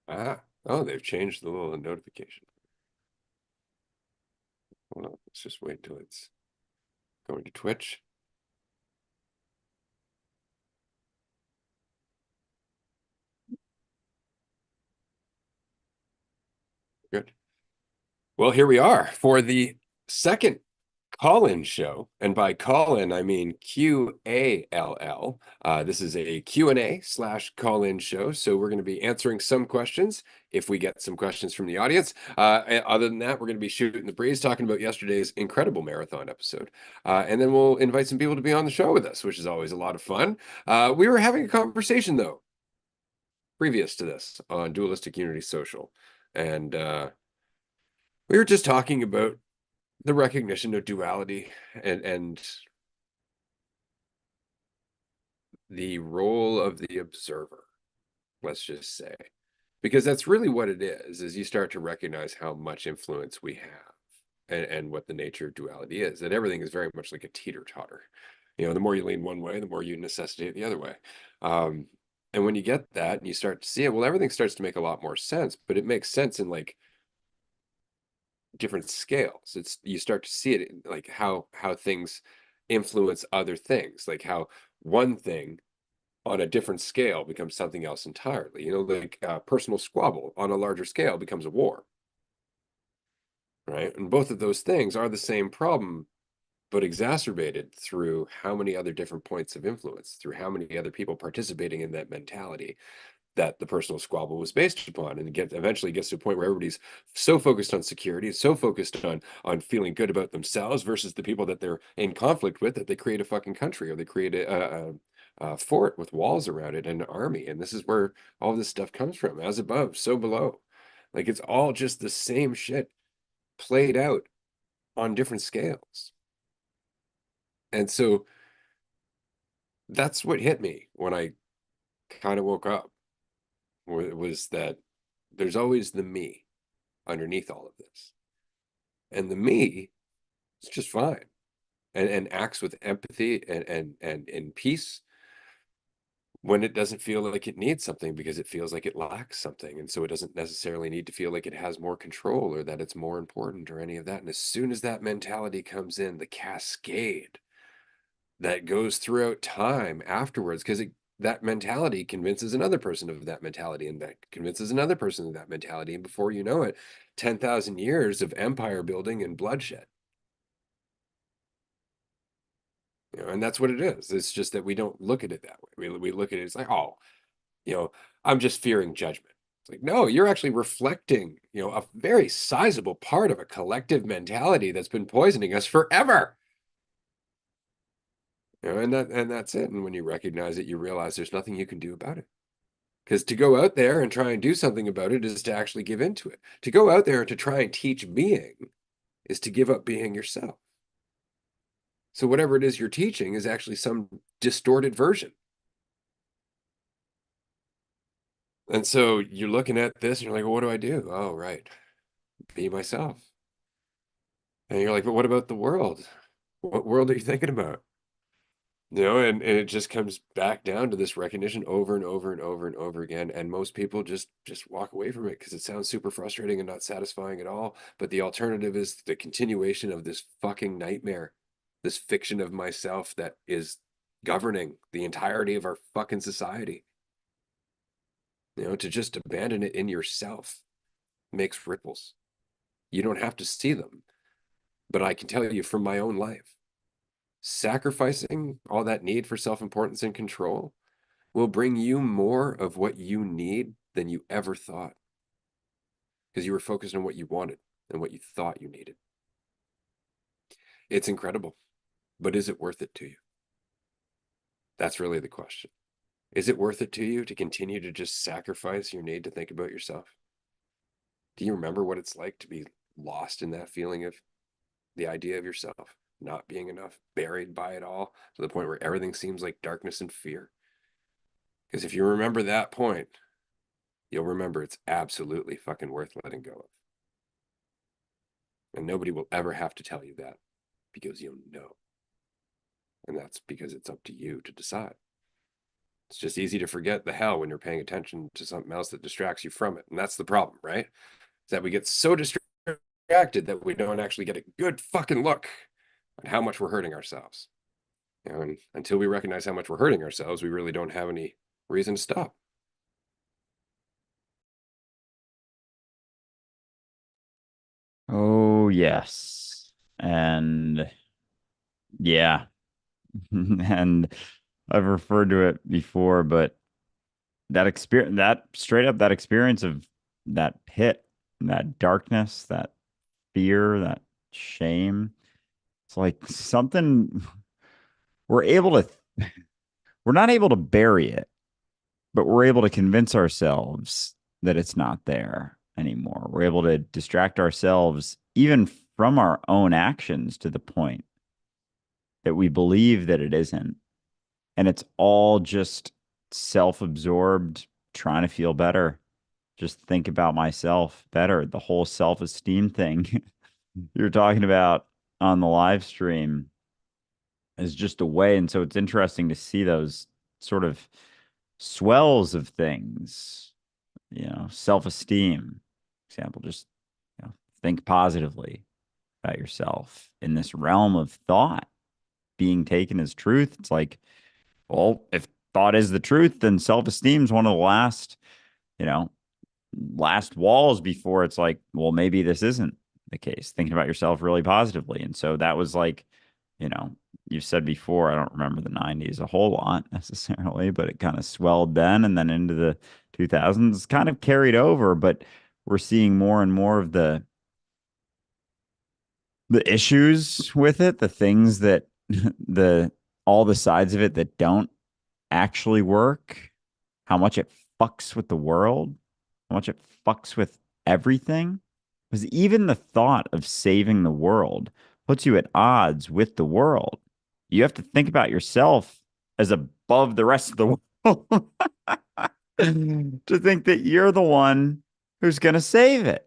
Oh, they've changed the little notification. Well, let's just wait till it's going to Twitch. Good. Well, here we are for the second call-in show. And by call-in, I mean Q-A-L-L. This is a Q&A slash call-in show. So we're going to be answering some questions if we get some questions from the audience. Other than that, we're going to be shooting the breeze, talking about yesterday's incredible marathon episode. And then we'll invite some people to be on the show with us, which is always a lot of fun. We were having a conversation, though, previous to this on Dualistic Unity Social. And we were just talking about the recognition of duality and the role of the observer, let's just say, because that's really what it is you start to recognize how much influence we have and what the nature of duality is, that everything is very much like a teeter-totter. The more you lean one way, the more you necessitate the other way. And when you get that and you start to see it, well, everything starts to make a lot more sense, but it makes sense in like different scales. You start to see it in like how things influence other things, like how one thing on a different scale becomes something else entirely. Like personal squabble on a larger scale becomes a war, right? And both of those things are the same problem, but exacerbated through how many other different points of influence, through how many other people participating in that mentality that the personal squabble was based upon, and eventually gets to a point where everybody's so focused on security, so focused on feeling good about themselves versus the people that they're in conflict with, that they create a fucking country, or they create a fort with walls around it and an army. And this is where all this stuff comes from: as above, so below. Like, it's all just the same shit played out on different scales. And so that's what hit me when I kind of woke up, was that there's always the me underneath all of this. And the me is just fine and acts with empathy and in peace when it doesn't feel like it needs something, because it feels like it lacks something. And so it doesn't necessarily need to feel like it has more control or that it's more important or any of that. And as soon as that mentality comes in, the cascade that goes throughout time afterwards, because that mentality convinces another person of that mentality, and that convinces another person of that mentality. And before you know it, 10,000 years of empire building and bloodshed. And that's what it is. It's just that we don't look at it that way. We look at it as like, oh, I'm just fearing judgment. It's like, no, you're actually reflecting, a very sizable part of a collective mentality that's been poisoning us forever. And that's it. And when you recognize it, you realize there's nothing you can do about it. Because to go out there and try and do something about it is to actually give into it. To go out there and to try and teach being is to give up being yourself. So whatever it is you're teaching is actually some distorted version. And so you're looking at this and you're like, well, what do I do? Oh, right. Be myself. And you're like, but what about the world? What world are you thinking about? And it just comes back down to this recognition over and over and over and over again. And most people just walk away from it because it sounds super frustrating and not satisfying at all. But the alternative is the continuation of this fucking nightmare, this fiction of myself that is governing the entirety of our fucking society. To just abandon it in yourself makes ripples. You don't have to see them, but I can tell you from my own life, sacrificing all that need for self-importance and control will bring you more of what you need than you ever thought, because you were focused on what you wanted and what you thought you needed. It's incredible, but is it worth it to you? That's really the question. Is it worth it to you to continue to just sacrifice your need to think about yourself? Do you remember what it's like to be lost in that feeling of the idea of yourself not being enough, buried by it all to the point where everything seems like darkness and fear? Because if you remember that point, you'll remember it's absolutely fucking worth letting go of. And nobody will ever have to tell you that, because you'll know. And that's because it's up to you to decide. It's just easy to forget the hell when you're paying attention to something else that distracts you from it. And that's the problem, right? Is that we get so distracted that we don't actually get a good fucking look at how much we're hurting ourselves. And until we recognize how much we're hurting ourselves, we really don't have any reason to stop. Oh, yes. And yeah. And I've referred to it before, but that experience, that straight up, that experience of that pit, that darkness, that fear, that shame, it's like something we're able to, we're not able to bury it, but we're able to convince ourselves that it's not there anymore. We're able to distract ourselves even from our own actions to the point that we believe that it isn't. And it's all just self-absorbed, trying to feel better. Just think about myself better. The whole self-esteem thing you're talking about on the live stream is just a way. And so it's interesting to see those sort of swells of things, self-esteem, for example, just think positively about yourself in this realm of thought being taken as truth. It's like, well, if thought is the truth, then self-esteem is one of the you know, last walls before it's like, well, maybe this isn't the case. Thinking about yourself really positively. And so that was like, you know, you've said before, I don't remember the 90s a whole lot necessarily, but it kind of swelled then and then into the 2000s, kind of carried over, but we're seeing more and more of the issues with it, the things that the all the sides of it that don't actually work, how much it fucks with the world, how much it fucks with everything. Because even the thought of saving the world puts you at odds with the world. You have to think about yourself as above the rest of the world to think that you're the one who's going to save it,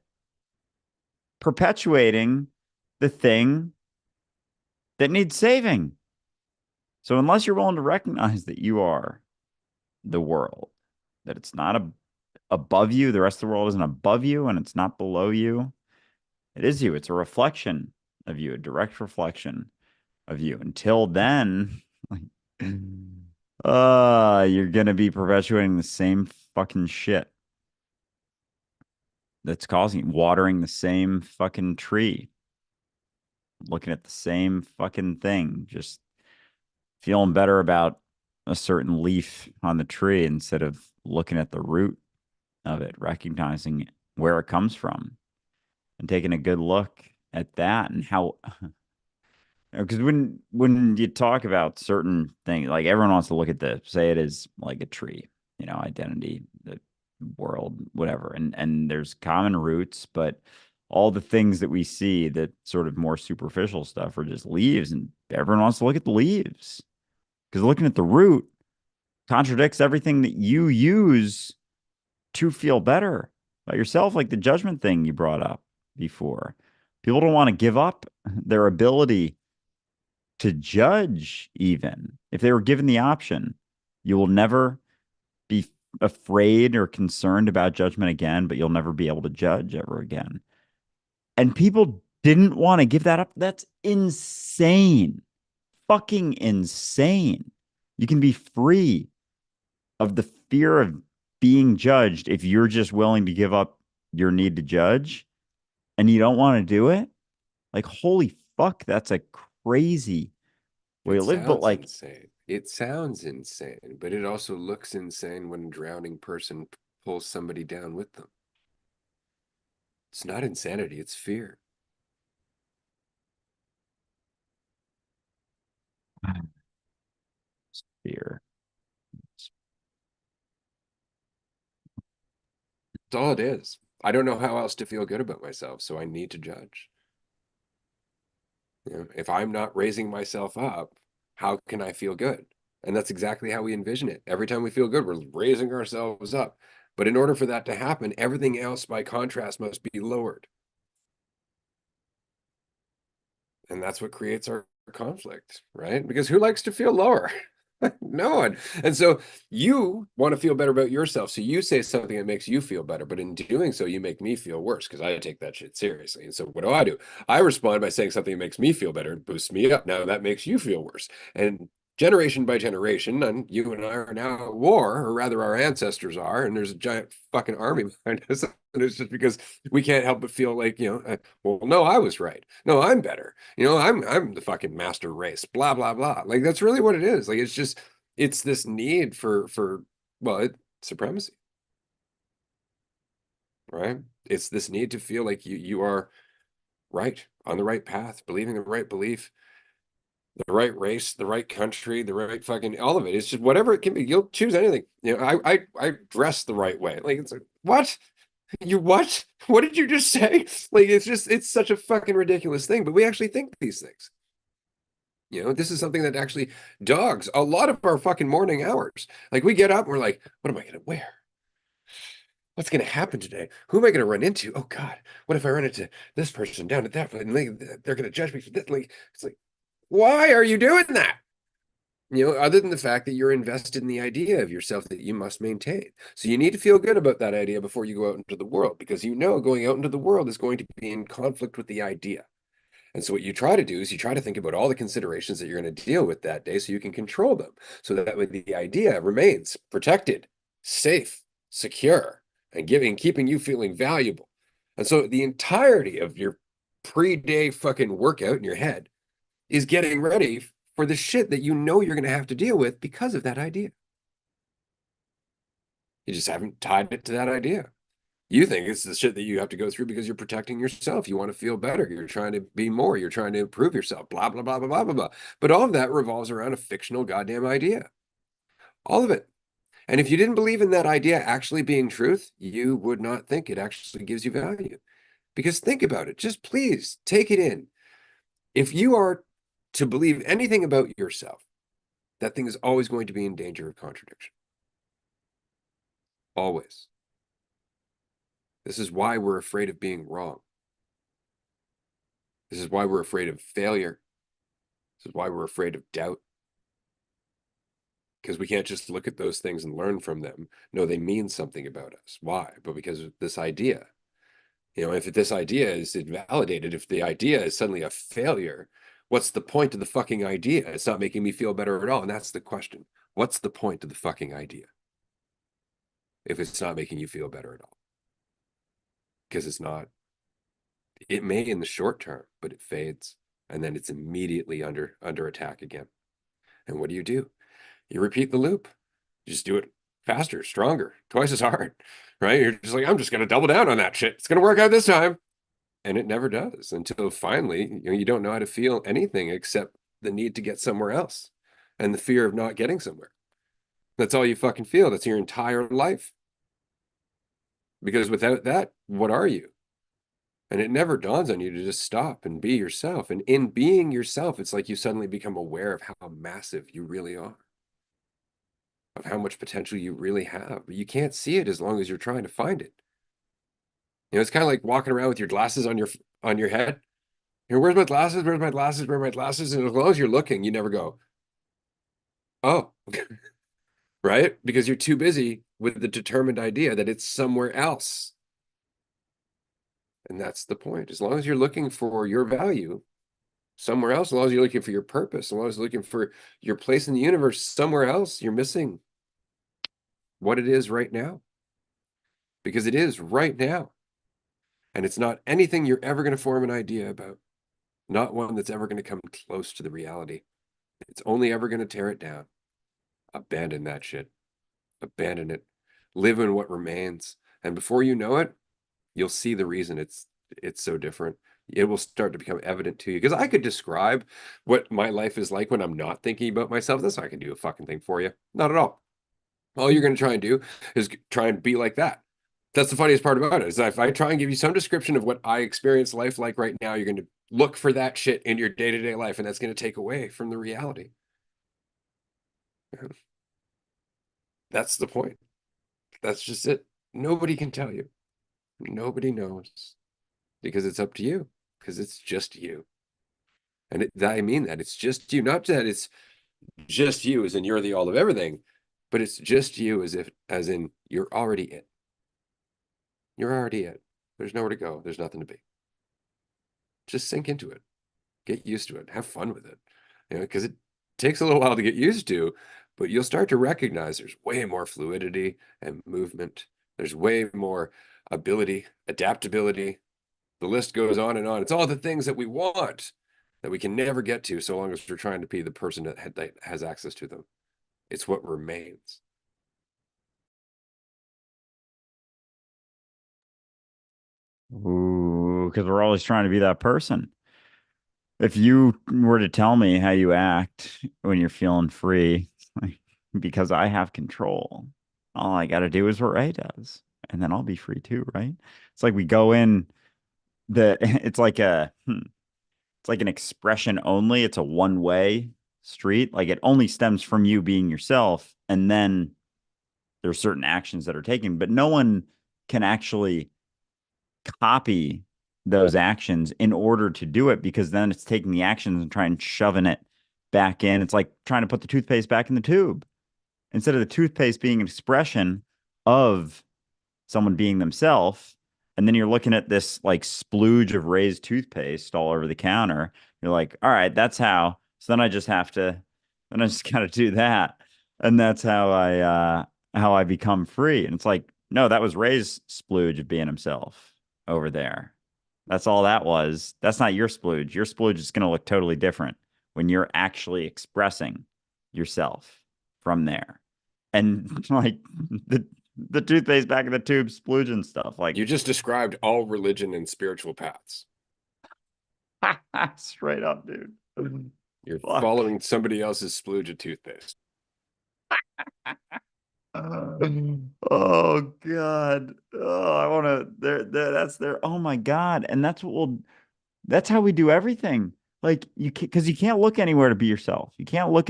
perpetuating the thing that needs saving. So, unless you're willing to recognize that you are the world, that it's not above you, the rest of the world isn't above you, and it's not below you. It is you. It's a reflection of you, a direct reflection of you. Until then, like, you're gonna be perpetuating the same fucking shit that's causing watering the same fucking tree, looking at the same fucking thing, just feeling better about a certain leaf on the tree instead of looking at the root of it, recognizing where it comes from and taking a good look at that and how because when you talk about certain things, like everyone wants to look at the say it is like a tree, identity, the world, whatever, and there's common roots, but all the things that we see that sort of more superficial stuff are just leaves, and everyone wants to look at the leaves because looking at the root contradicts everything that you use to feel better about yourself, like the judgment thing you brought up before. People don't want to give up their ability to judge, even if they were given the option. You will never be afraid or concerned about judgment again, but you'll never be able to judge ever again. And people didn't want to give that up. That's insane. Fucking insane. You can be free of the fear of being judged if you're just willing to give up your need to judge and you don't want to do it. Like, holy fuck, that's a crazy way It to live. But sounds like, insane. It sounds insane, but it also looks insane when a drowning person pulls somebody down with them. It's not insanity, it's fear. fear. That's all it is. I don't know how else to feel good about myself, so I need to judge. If I'm not raising myself up, how can I feel good? And that's exactly how we envision it. Every time we feel good, we're raising ourselves up. But in order for that to happen, everything else by contrast must be lowered. And that's what creates our conflict, right? Because who likes to feel lower? No one. And so you want to feel better about yourself. So you say something that makes you feel better. But in doing so, you make me feel worse because I take that shit seriously. And so what do? I respond by saying something that makes me feel better and boosts me up. Now that makes you feel worse. And generation by generation, and you and I are now at war, or rather our ancestors are, and there's a giant fucking army behind us. And it's just because we can't help but feel like, well, no, I was right. No, I'm better. I'm the fucking master race, blah, blah, blah. Like that's really what it is. Like it's this need for supremacy, right? It's this need to feel like you are right, on the right path, believing the right belief, the right race, the right country, the right fucking all of it. It's just whatever it can be. You'll choose anything. I dress the right way. Like it's like, what? You what? What did you just say? Like it's such a fucking ridiculous thing, but we actually think these things. This is something that actually dogs a lot of our fucking morning hours. Like we get up and we're like, what am I gonna wear? What's going to happen today? Who am I going to run into? Oh God, what if I run into this person down at that point and they're going to judge me for this? Like, it's like, why are you doing that? Other than the fact that you're invested in the idea of yourself that you must maintain. So you need to feel good about that idea before you go out into the world, because going out into the world is going to be in conflict with the idea. And so what you try to do is you try to think about all the considerations that you're going to deal with that day so you can control them. So that way the idea remains protected, safe, secure, and keeping you feeling valuable. And so the entirety of your pre-day fucking workout in your head is getting ready for the shit that you're going to have to deal with because of that idea. You just haven't tied it to that idea. You think it's the shit that you have to go through because you're protecting yourself. You want to feel better. You're trying to be more. You're trying to improve yourself, blah, blah, blah, blah, blah, blah, blah. But all of that revolves around a fictional goddamn idea. All of it. And if you didn't believe in that idea actually being truth, you would not think it actually gives you value. Because think about it. Just please take it in. If you are to believe anything about yourself, that thing is always going to be in danger of contradiction. Always. This is why we're afraid of being wrong. This is why we're afraid of failure. This is why we're afraid of doubt, because we can't just look at those things and learn from them. No, they mean something about us. Why? But because of this idea. If this idea is invalidated, if the idea is suddenly a failure, what's the point of the fucking idea? It's not making me feel better at all. And that's the question. What's the point of the fucking idea if it's not making you feel better at all? Because it's not. It may in the short term, but it fades. And then it's immediately under attack again. And what do? You repeat the loop. You just do it faster, stronger, twice as hard, right? You're just like, I'm just going to double down on that shit. It's going to work out this time. And it never does until finally, you don't know how to feel anything except the need to get somewhere else and the fear of not getting somewhere. That's all you fucking feel. That's your entire life. Because without that, what are you? And it never dawns on you to just stop and be yourself. And in being yourself, it's like you suddenly become aware of how massive you really are, of how much potential you really have. But you can't see it as long as you're trying to find it. It's kind of like walking around with your glasses on your head. Where's my glasses? Where's my glasses? Where are my glasses? And as long as you're looking, you never go, oh, right? Because you're too busy with the determined idea that it's somewhere else. And that's the point. As long as you're looking for your value somewhere else, as long as you're looking for your purpose, as long as you're looking for your place in the universe somewhere else, you're missing what it is right now. Because it is right now. And it's not anything you're ever going to form an idea about. Not one that's ever going to come close to the reality. It's only ever going to tear it down. Abandon that shit. Abandon it. Live in what remains. And before you know it, you'll see the reason it's so different. It will start to become evident to you. Because I could describe what my life is like when I'm not thinking about myself. That's not going to do a fucking thing for you. Not at all. All you're going to try and do is try and be like that. That's the funniest part about it, is that if I try and give you some description of what I experience life like right now, you're going to look for that shit in your day-to-day life, and that's going to take away from the reality. That's the point. That's just it. Nobody can tell you. Nobody knows, because it's up to you, because it's just you. And I mean that it's just you, not that it's just you as in you're the all of everything, but it's just you as in you're already it. You're already it. There's nowhere to go. There's nothing to be. Just sink into it. Get used to it. Have fun with it. Because it takes a little while to get used to, but you'll start to recognize there's way more fluidity and movement. There's way more ability, adaptability. The list goes on and on. It's all the things that we want that we can never get to so long as we're trying to be the person that has access to them. It's what remains. Ooh, because we're always trying to be that person. If you were to tell me how you act when you're feeling free, like, because I have control, all I got to do is what Ray does, and then I'll be free too, right? It's like we go in it's like it's like an expression only. It's a one-way street. Like it only stems from you being yourself, and then there's certain actions that are taken, but no one can actually copy those actions in order to do it because then it's taking the actions and trying shoving it back in. It's like trying to put the toothpaste back in the tube instead of the toothpaste being an expression of someone being themselves. And then you're looking at this like splooge of raised toothpaste all over the counter. You're like, all right, that's how. So then I just got to do that. And that's how I become free. And it's like, no, that was Ray's splooge of being himself over there. That's all that was. That's not your splooge. Your splooge is going to look totally different when you're actually expressing yourself from there. And like the toothpaste back in the tube, splooge and stuff. Like You just described all religion and spiritual paths. straight up, dude. You're Fuck. following somebody else's splooge of toothpaste. Oh God. Oh, I want to. That's there. Oh my God. And that's how we do everything. Like because you can't look anywhere to be yourself. You can't read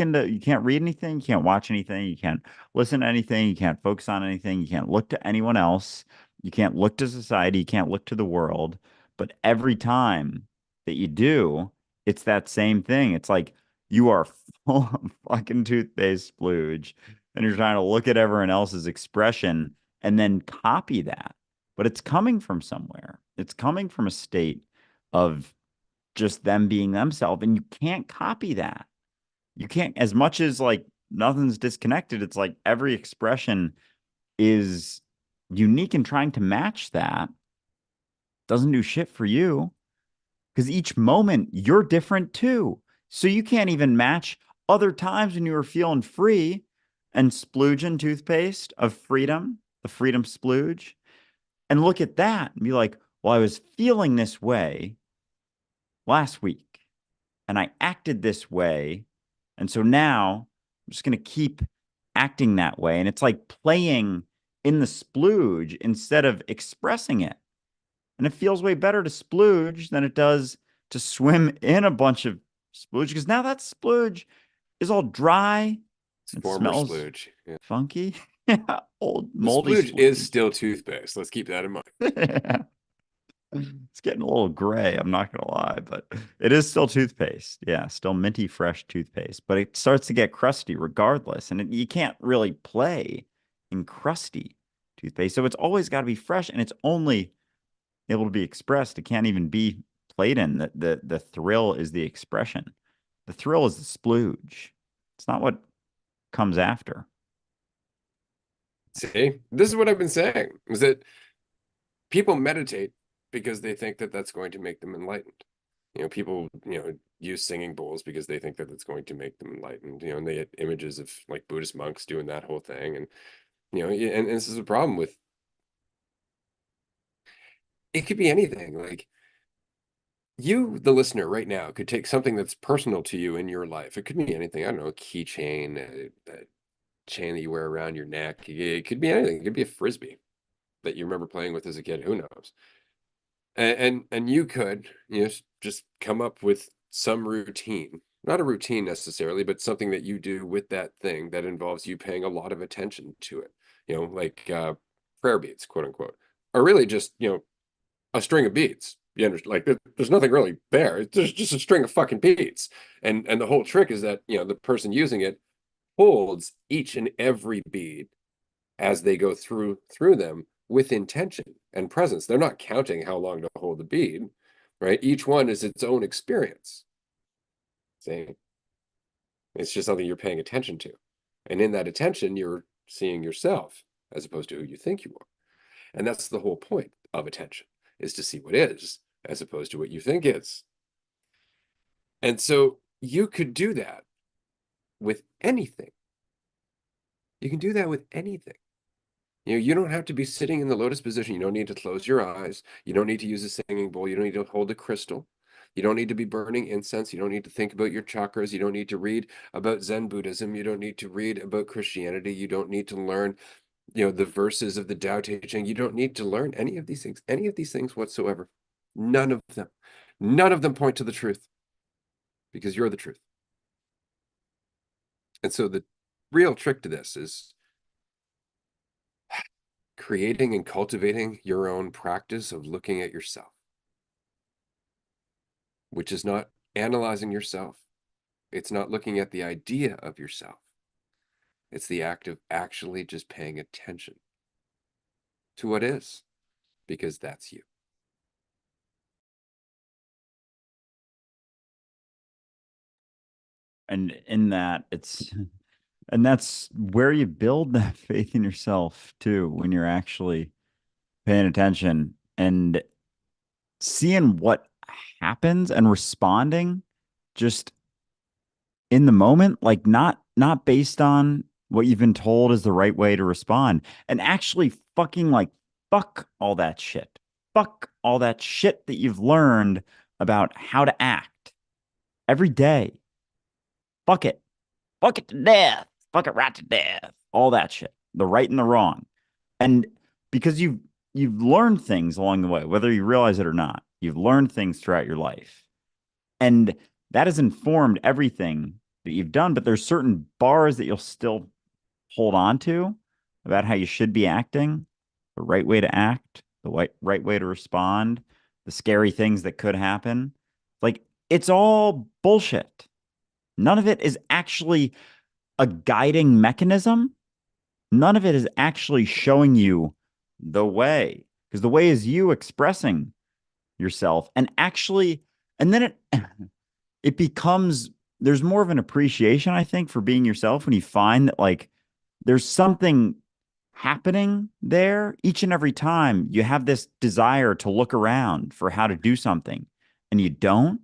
anything, you can't watch anything, you can't listen to anything, you can't focus on anything, you can't look to anyone else, you can't look to society, you can't look to the world. But every time that you do, it's that same thing. It's like you are full of fucking toothpaste splooge and you're trying to look at everyone else's expression and then copy that. But it's coming from somewhere. It's coming from a state of just them being themselves. And you can't copy that. You can't, as much as like nothing's disconnected, it's like every expression is unique and trying to match that doesn't do shit for you because each moment you're different too. So you can't even match other times when you were feeling free and splooging toothpaste of freedom, the freedom splooge, and look at that and be like, well, I was feeling this way last week and I acted this way. And so now I'm just going to keep acting that way. And it's like playing in the splooge instead of expressing it. And it feels way better to splooge than it does to swim in a bunch of splooge because now that splooge is all dry. It's It former smells splooge. Yeah. funky. Yeah, old The moldy splooge is splooge. still toothpaste. Let's keep that in mind. It's getting a little gray, I'm not gonna lie, but it is still toothpaste. Yeah, still minty fresh toothpaste, but it starts to get crusty regardless, and you can't really play in crusty toothpaste. So it's always got to be fresh, and it's only able to be expressed. It can't even be played in. The thrill is the expression. The thrill is the splooge. It's not what comes after. See, this is what I've been saying is that people meditate because they think that that's going to make them enlightened. People, use singing bowls because they think that it's going to make them enlightened, and they get images of like Buddhist monks doing that whole thing. And, and this is a problem with it could be anything. Like you, the listener right now, could take something that's personal to you in your life. It could be anything. I don't know, a keychain, a chain that you wear around your neck. It could be anything. It could be a frisbee that you remember playing with as a kid. Who knows? And you could, just come up with some routine, not a routine necessarily, but something that you do with that thing that involves you paying a lot of attention to it. Like prayer beads, quote unquote, or really just a string of beads. You understand? Like there's nothing really there. There's just a string of fucking beads. And the whole trick is that, the person using it holds each and every bead as they go through them with intention and presence. They're not counting how long to hold the bead, right? Each one is its own experience. See? It's just something you're paying attention to. And in that attention, you're seeing yourself as opposed to who you think you are. And that's the whole point of attention, is to see what is as opposed to what you think is. And so you could do that with anything. You can do that with anything. You don't have to be sitting in the lotus position. You don't need to close your eyes. You don't need to use a singing bowl. You don't need to hold a crystal. You don't need to be burning incense. You don't need to think about your chakras. You don't need to read about Zen Buddhism. You don't need to read about Christianity. You don't need to learn, the verses of the Tao Te Ching. You don't need to learn any of these things whatsoever. None of them. None of them point to the truth, because you're the truth. And so the real trick to this is creating and cultivating your own practice of looking at yourself, which is not analyzing yourself. It's not looking at the idea of yourself. It's the act of actually just paying attention to what is, because that's you. And in that, and that's where you build that faith in yourself too, when you're actually paying attention and seeing what happens and responding just in the moment, like not based on what you've been told is the right way to respond, and actually fucking like fuck all that shit. Fuck all that shit that you've learned about how to act every day. Fuck it. Fuck it to death. Fuck it right to death. All that shit. The right and the wrong. And because you've learned things along the way, whether you realize it or not, you've learned things throughout your life. And that has informed everything that you've done, but there's certain bars that you'll still hold on to about how you should be acting, the right way to act, the right way to respond, the scary things that could happen. Like, it's all bullshit. None of it is actually a guiding mechanism. None of it is actually showing you the way, because the way is you expressing yourself and actually, and then it becomes, there's more of an appreciation, I think, for being yourself when you find that like there's something happening there each and every time you have this desire to look around for how to do something and you don't,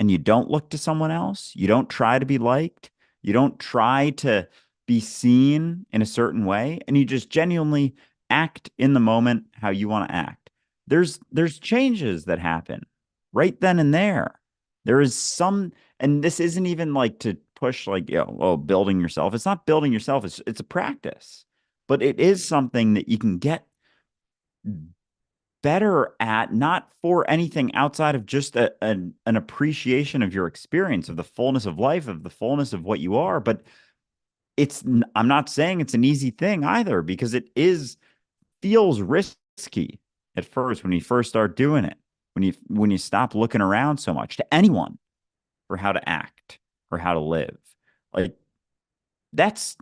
and you don't look to someone else. You don't try to be liked. You don't try to be seen in a certain way, and you just genuinely act in the moment how you want to act. There's changes that happen right then and there. There is some, and this isn't even like to push like, oh, building yourself. It's not building yourself. It's a practice, but it is something that you can get better at, not for anything outside of just an appreciation of your experience, of the fullness of life, of the fullness of what you are. But I'm not saying it's an easy thing either, because it feels risky at first when you first start doing it, when you stop looking around so much to anyone for how to act or how to live. Like, that's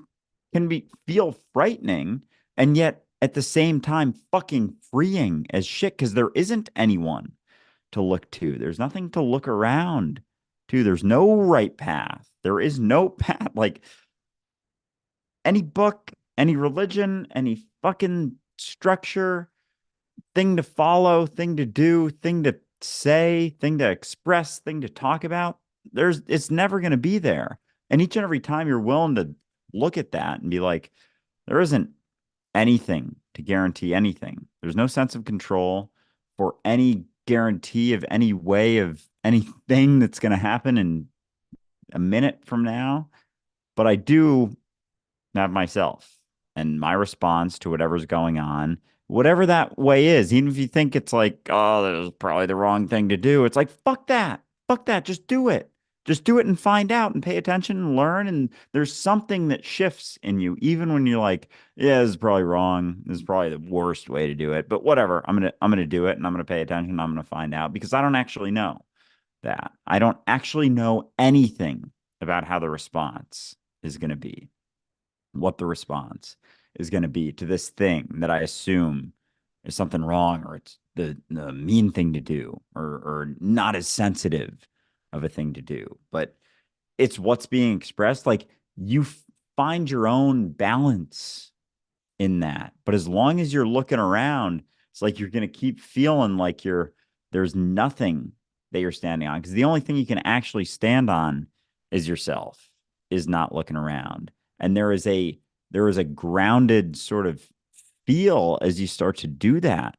can feel frightening, and yet at the same time fucking freeing as shit, because there isn't anyone to look to. There's nothing to look around to. There's no right path. There is no path. Like, any book, any religion, any fucking structure, thing to follow, thing to do, thing to say, thing to express, thing to talk about, it's never going to be there. And each and every time you're willing to look at that and be like, there isn't anything to guarantee anything. There's no sense of control for any guarantee of any way of anything that's going to happen in a minute from now. But I do have myself and my response to whatever's going on, whatever that way is. Even if you think it's like, oh, that was probably the wrong thing to do, it's like, fuck that. Fuck that. Just do it. Just do it and find out and pay attention and learn. And there's something that shifts in you, even when you're like, yeah, this is probably wrong. This is probably the worst way to do it. But whatever. I'm gonna do it and I'm gonna pay attention. I'm gonna find out because I don't actually know that. I don't actually know anything about how the response is gonna be, what the response is going to be to this thing that I assume is something wrong or it's the mean thing to do or not as sensitive of a thing to do. But it's what's being expressed. Like you find your own balance in that. But as long as you're looking around, it's like you're going to keep feeling like there's nothing that you're standing on because the only thing you can actually stand on is yourself, is not looking around. And there is a grounded sort of feel as you start to do that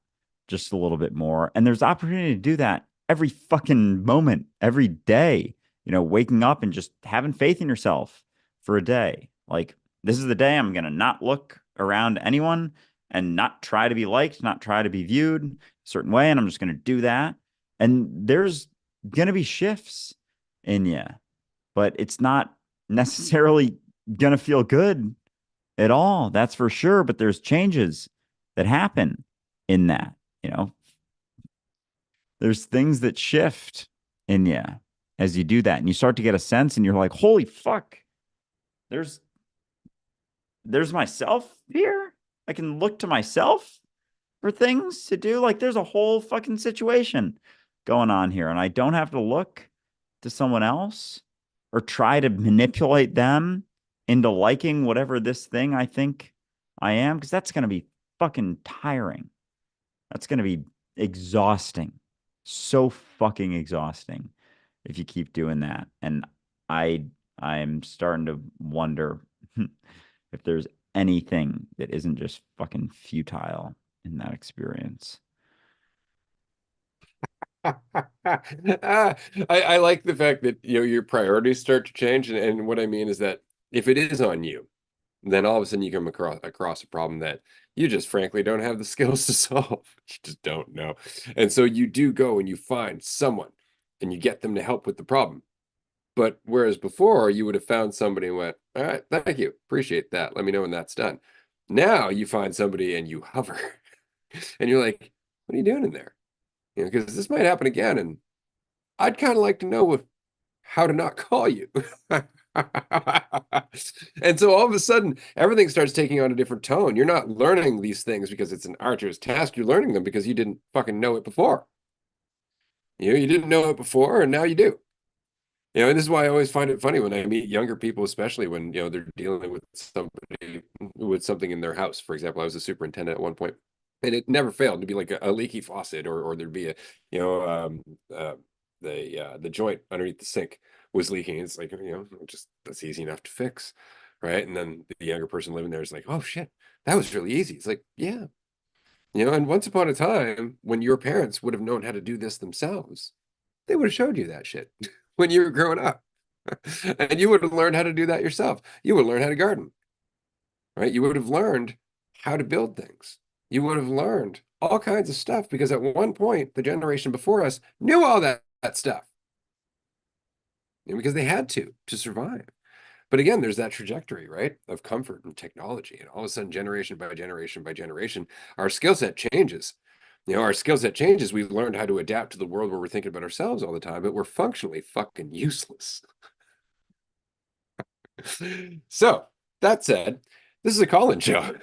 just a little bit more. And there's opportunity to do that every fucking moment, every day, waking up and just having faith in yourself for a day. Like this is the day I'm going to not look around anyone and not try to be liked, not try to be viewed a certain way. And I'm just going to do that. And there's going to be shifts in you, but it's not necessarily going to feel good at all. That's for sure. But there's changes that happen in that, you know, there's things that shift in you as you do that. And you start to get a sense and you're like, holy fuck, there's myself here. I can look to myself for things to do. Like there's a whole fucking situation going on here. And I don't have to look to someone else or try to manipulate them into liking whatever this thing I think I am. Because that's going to be fucking tiring. That's going to be exhausting. So fucking exhausting if you keep doing that. And I I'm starting to wonder if there's anything that isn't just fucking futile in that experience. I like the fact that your priorities start to change, and what I mean is that if it is on you, then all of a sudden you come across a problem that you just frankly don't have the skills to solve. You just don't know. And so you do go and you find someone and you get them to help with the problem. But whereas before you would have found somebody and went, all right, thank you, appreciate that. Let me know when that's done. Now you find somebody and you hover and you're like, what are you doing in there? Because this might happen again. And I'd kind of like to know how to not call you. And so all of a sudden, everything starts taking on a different tone. You're not learning these things because it's an arduous task. You're learning them because you didn't fucking know it before. You didn't know it before, and now you do. And this is why I always find it funny when I meet younger people, especially when, they're dealing with somebody with something in their house. For example, I was a superintendent at one point, and it never failed to be like a leaky faucet, or there'd be you know, the joint underneath the sink was leaking. It's like, just that's easy enough to fix, right? And then the younger person living there is like, oh shit, that was really easy. It's like, yeah, and once upon a time when your parents would have known how to do this themselves, they would have showed you that shit when you were growing up. And you would have learned how to do that yourself. You would learn how to garden, right? You would have learned how to build things. You would have learned all kinds of stuff because at one point, the generation before us knew all that stuff, because they had to survive. But again, there's that trajectory, right, of comfort and technology. And all of a sudden, generation by generation by generation, our skill set changes. Our skill set changes. We've learned how to adapt to the world where we're thinking about ourselves all the time, but we're functionally fucking useless. So that said, this is a call-in show.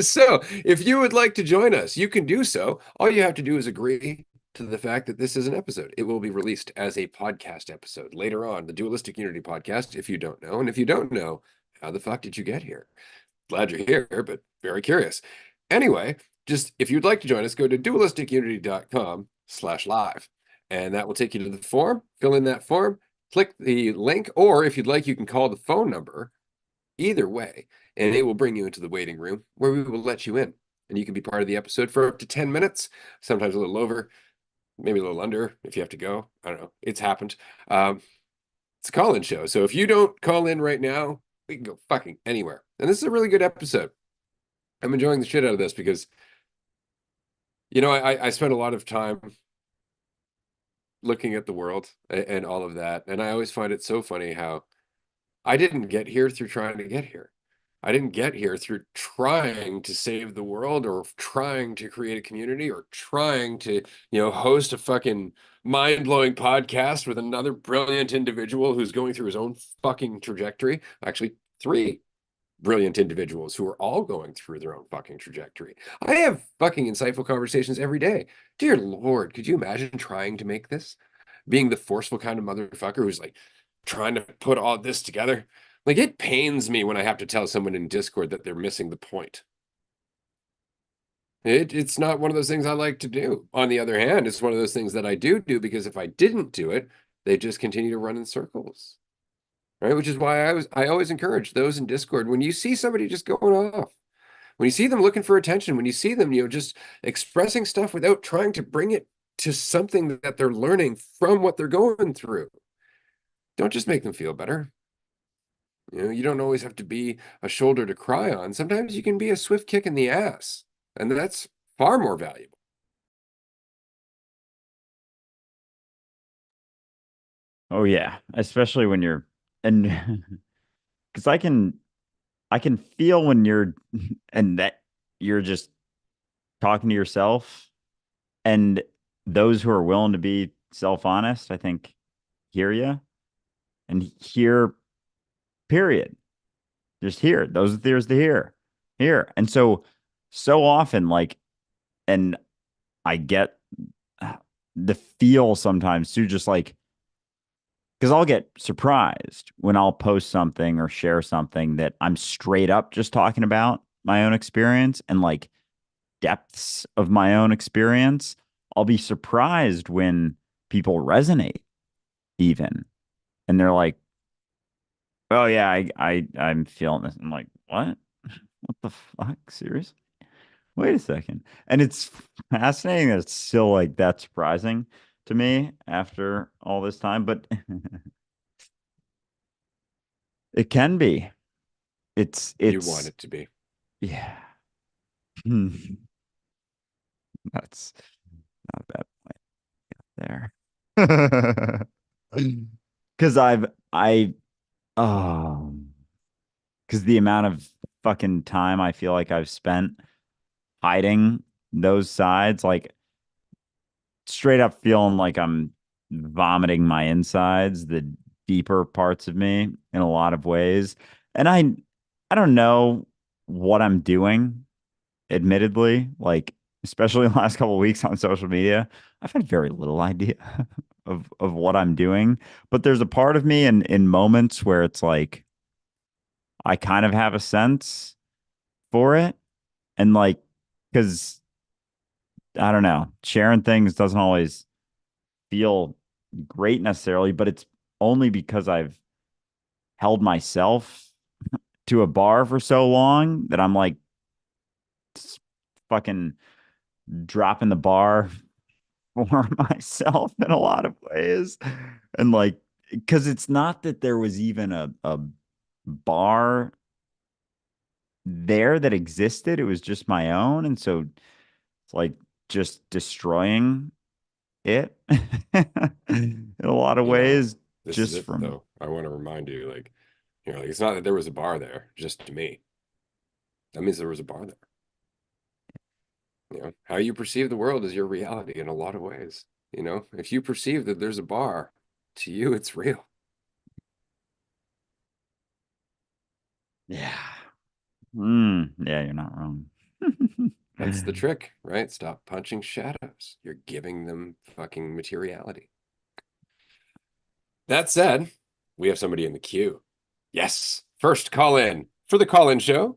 So if you would like to join us, you can do so. All you have to do is agree to the fact that this is an episode. It will be released as a podcast episode later on, the Dualistic Unity podcast, if you don't know. And if you don't know, how the fuck did you get here? Glad you're here, but very curious. Anyway, just if you'd like to join us, go to dualisticunity.com/live. And that will take you to the form. Fill in that form, click the link, or if you'd like, you can call the phone number. Either way, and it will bring you into the waiting room where we will let you in. And you can be part of the episode for up to 10 minutes, sometimes a little over, maybe a little under if you have to go. I don't know. It's happened. It's a call-in show. So if you don't call in right now, we can go fucking anywhere. And this is a really good episode. I'm enjoying the shit out of this because, I spent a lot of time looking at the world and all of that. And I always find it so funny how I didn't get here through trying to get here. I didn't get here through trying to save the world or trying to create a community or trying to, host a fucking mind-blowing podcast with another brilliant individual who's going through his own fucking trajectory. Actually, three brilliant individuals who are all going through their own fucking trajectory. I have fucking insightful conversations every day. Dear Lord, could you imagine trying to make this? Being the forceful kind of motherfucker who's like trying to put all this together. Like it pains me when I have to tell someone in Discord that they're missing the point. It's not one of those things I like to do. On the other hand, it's one of those things that I do because if I didn't do it, they just continue to run in circles. Right? Which is why I always encourage those in Discord when you see somebody just going off, when you see them looking for attention, when you see them, just expressing stuff without trying to bring it to something that they're learning from what they're going through. Don't just make them feel better. You don't always have to be a shoulder to cry on. Sometimes you can be a swift kick in the ass, and that's far more valuable. Oh yeah, especially when you're and because I can feel when you're and that you're just talking to yourself and those who are willing to be self-honest, I think hear you and hear period. Just hear. Those there's the hear. Here. And so often like and I get the feel sometimes too just like because I'll get surprised when I'll post something or share something that I'm straight up just talking about my own experience and like depths of my own experience. I'll be surprised when people resonate even. And they're like, oh yeah, I'm feeling this. I'm like, what? What the fuck? Seriously? Wait a second. And it's fascinating that it's still like that surprising to me after all this time, but it can be. You want It's it to be. yeah. That's not a bad point there. Because I um because the amount of fucking time I feel like I've spent hiding those sides, like straight up feeling like I'm vomiting my insides, the deeper parts of me in a lot of ways. And I don't know what I'm doing, admittedly, like especially the last couple of weeks on social media, I've had very little idea of what I'm doing. But there's a part of me in moments where it's like I kind of have a sense for it. And like, because I don't know, sharing things doesn't always feel great necessarily, but it's only because I've held myself to a bar for so long that I'm like fucking dropping the bar for myself in a lot of ways. And like, because it's not that there was even a bar there that existed, it was just my own. And so it's like just destroying it in a lot of You know, ways, this is just it from though. I want to remind you, like, it's not that there was a bar there, just to me. That means there was a bar there. How you perceive the world is your reality in a lot of ways. If you perceive that there's a bar, to you, it's real. yeah. Yeah, you're not wrong. That's the trick, right? Stop punching shadows. You're giving them fucking materiality. That said, we have somebody in the queue. Yes. First call in for the call in show,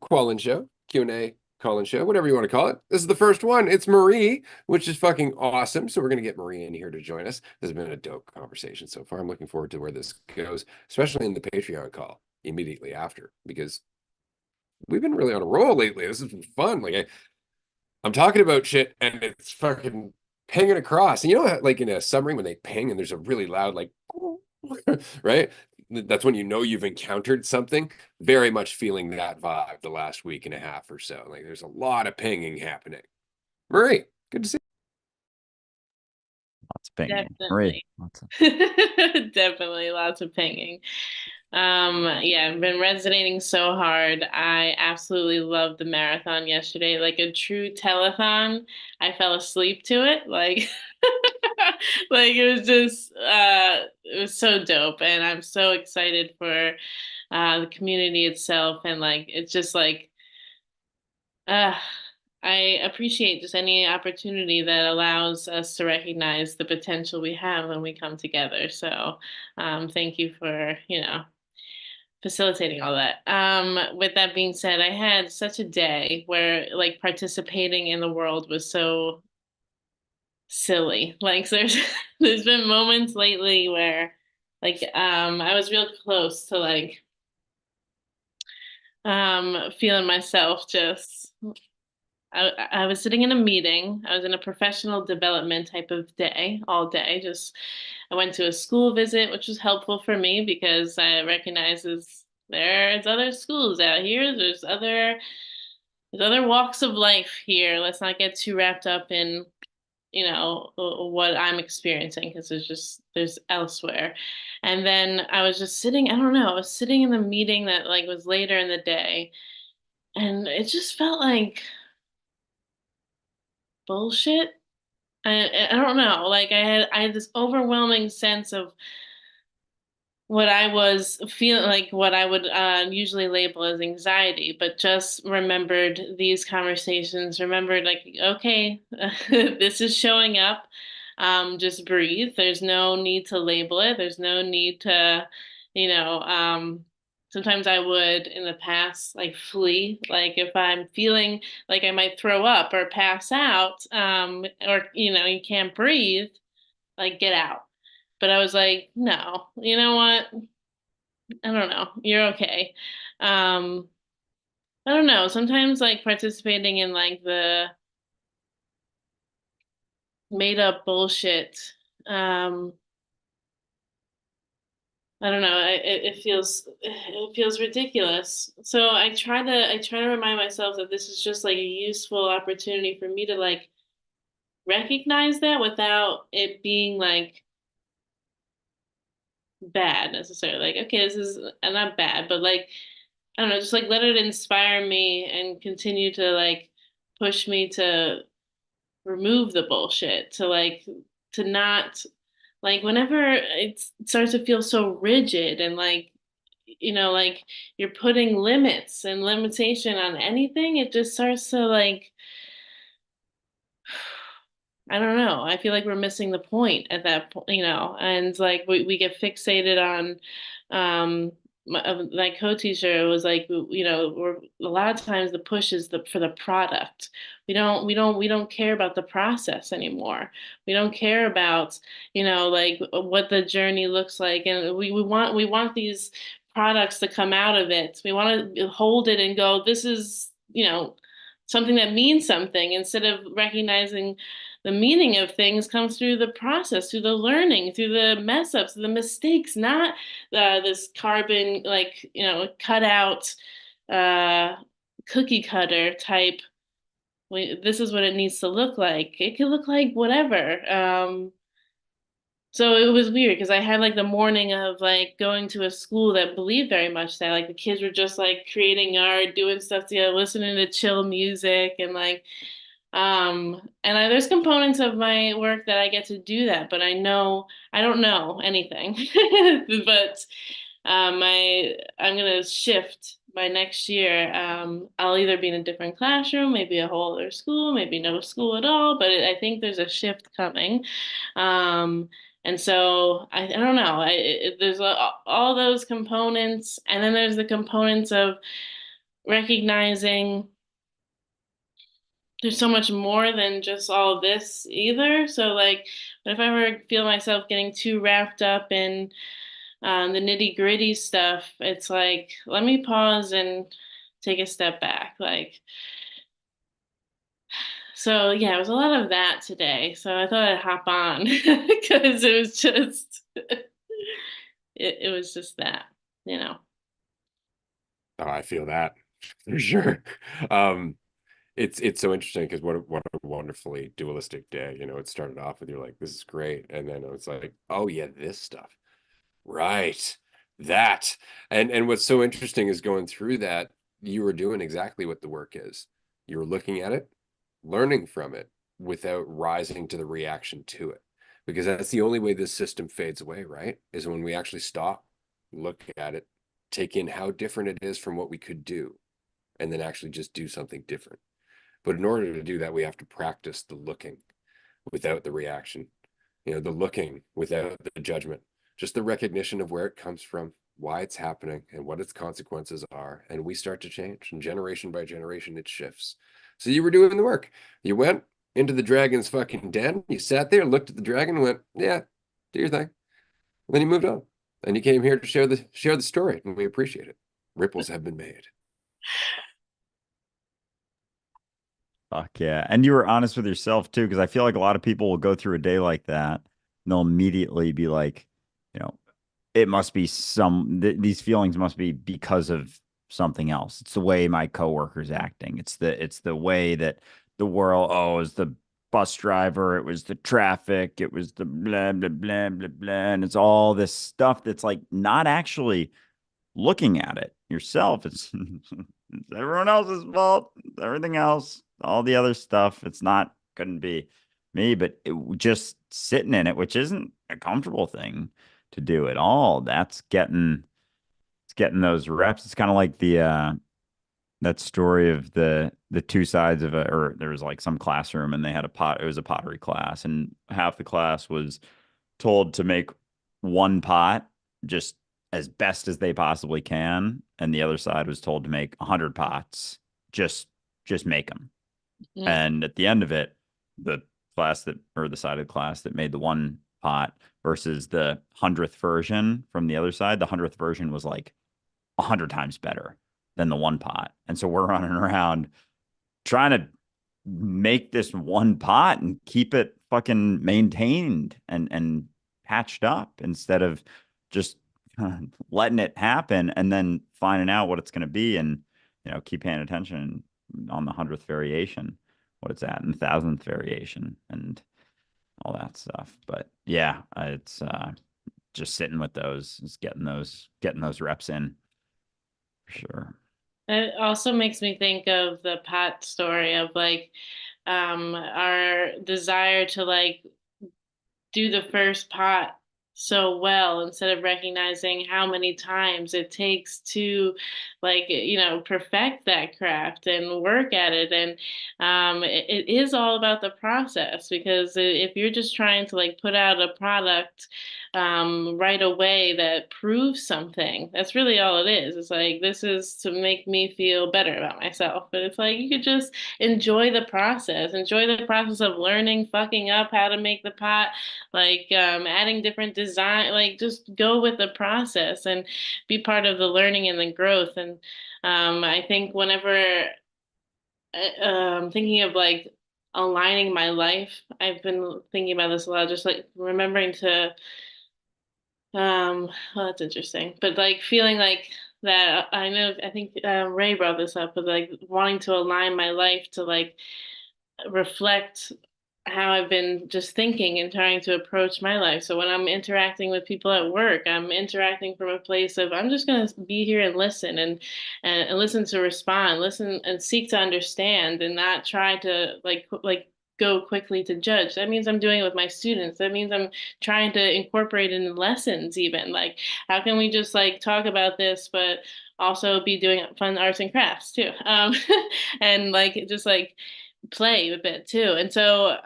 Q&A call in show, whatever you want to call it. This is the first one. It's Marie, which is fucking awesome. So we're going to get Marie in here to join us. This has been a dope conversation so far. I'm looking forward to where this goes, especially in the Patreon call immediately after, because we've been really on a roll lately. This has been fun. Like I'm talking about shit and it's fucking pinging across. And you know how, like in a submarine when they ping and there's a really loud like right? That's when you know you've encountered something. Very much feeling that vibe the last week and a half or so. Like there's a lot of pinging happening. Marie, good to see Lots of pinging. Marie, Definitely. lots of. Definitely lots of pinging. Yeah, I've been resonating so hard. I absolutely loved the marathon yesterday, like a true telethon. I fell asleep to it, like like it was so dope, and I'm so excited for the community itself, and like it's just like uh I appreciate just any opportunity that allows us to recognize the potential we have when we come together. So, thank you for, facilitating all that. With that being said, I had such a day where like participating in the world was so silly. Like there's been moments lately where I was real close to feeling myself just I was sitting in a meeting. I was in a professional development type of day, all day. Just I went to a school visit, which was helpful for me because I recognizes there's other schools out here. There's other walks of life here. Let's not get too wrapped up in, what I'm experiencing because there's elsewhere. And then I was just sitting, I don't know, I was sitting in the meeting that like was later in the day, and it just felt like bullshit. I don't know. Like I had this overwhelming sense of what I was feeling like what I would usually label as anxiety, but just remembered these conversations, remembered like, okay, this is showing up. Just breathe. There's no need to label it. There's no need to, you know, sometimes I would in the past like flee, like if I'm feeling like I might throw up or pass out, or you can't breathe, like get out. But I was like, no, you know what? I don't know. You're okay. Um, I don't know. Sometimes like participating in like the made up bullshit, um, I don't know. It feels ridiculous. So I try to remind myself that this is just like a useful opportunity for me to like recognize that without it being like bad necessarily. Like, okay, this is not bad, but like I don't know, just like let it inspire me and continue to like push me to remove the bullshit, to like to not like whenever it starts to feel so rigid and like like you're putting limits and limitation on anything, it just starts to like I don't know. I feel like we're missing the point at that point, and like we get fixated on my co-teacher was like, we're a lot of times the push is for the product. We don't care about the process anymore. We don't care about, like what the journey looks like. And we want these products to come out of it. We want to hold it and go, this is, something that means something instead of recognizing the meaning of things comes through the process, through the learning, through the mess ups, the mistakes, not this carbon, like, cut out, uh, cookie cutter type. This is what it needs to look like. It could look like whatever. So it was weird because I had like the morning of like going to a school that believed very much that like the kids were just like creating art, doing stuff together, listening to chill music and like there's components of my work that I get to do that, but I don't know anything. But I'm gonna shift by next year. I'll either be in a different classroom, maybe a whole other school, maybe no school at all, but I think there's a shift coming. And so I don't know. There's all those components, and then there's the components of recognizing there's so much more than just all of this either. So like, if I ever feel myself getting too wrapped up in the nitty gritty stuff, it's like, let me pause and take a step back. Like, so yeah, it was a lot of that today. So I thought I'd hop on because it was just that, you know. Oh, I feel that for sure. Um, it's so interesting because what a wonderfully dualistic day. It started off with you're like, this is great. And then it's like, oh yeah, this stuff. Right. That. And what's so interesting is going through that, you were doing exactly what the work is. You were looking at it, learning from it without rising to the reaction to it. Because that's the only way this system fades away, right? Is when we actually stop, look at it, take in how different it is from what we could do, and then actually just do something different. But in order to do that, we have to practice the looking without the reaction, the looking without the judgment, just the recognition of where it comes from, why it's happening, and what its consequences are. And we start to change. And generation by generation, it shifts. So you were doing the work. You went into the dragon's fucking den. You sat there, looked at the dragon, and went, yeah, do your thing. And then you moved on. And you came here to share the story, and we appreciate it. Ripples have been made. Fuck yeah. And you were honest with yourself too, because I feel like a lot of people will go through a day like that and they'll immediately be like, you know, it must be these feelings must be because of something else. It's the way my coworker's acting. It's the way that the world, oh, it was the bus driver, it was the traffic, it was the blah blah blah blah blah. And it's all this stuff that's like not actually looking at it yourself. It's everyone else's fault. It's everything else, all the other stuff. It's not couldn't be me, but just sitting in it, which isn't a comfortable thing to do at all. That's getting it's getting those reps. It's kind of like the that story of the two sides of it, or there was like some classroom and they had a pot. It was a pottery class, and half the class was told to make one pot just as best as they possibly can, and the other side was told to make 100 pots. Just just make them. Mm. And at the end of it, the class that or the side of the class that made the one pot versus the 100th version from the other side, the 100th version was like 100 times better than the one pot. And so we're running around trying to make this one pot and keep it fucking maintained and patched up instead of just letting it happen and then finding out what it's going to be and keep paying attention on the 100th variation, what it's at, and the 1,000th variation and all that stuff. But yeah, it's just sitting with those, is getting those reps in for sure. It also makes me think of the Pat story of like our desire to like do the first pot so well instead of recognizing how many times it takes to like perfect that craft and work at it. And it is all about the process, because if you're just trying to like put out a product right away that proves something, that's really all it is. It's like, this is to make me feel better about myself, but it's like you could just enjoy the process of learning, fucking up how to make the pot, like adding different design, like just go with the process and be part of the learning and the growth. And I think whenever thinking of like aligning my life, I've been thinking about this a lot, just like remembering to well, that's interesting, but like feeling like that, I think Ray brought this up, but like wanting to align my life to like reflect how I've been just thinking and trying to approach my life. So when I'm interacting with people at work, I'm interacting from a place of I'm just going to be here and listen and listen to respond, listen and seek to understand, and not try to like go quickly to judge. That means I'm doing it with my students. That means I'm trying to incorporate it in lessons even. Like, how can we just like talk about this, but also be doing fun arts and crafts too? And like just like play a bit too. And so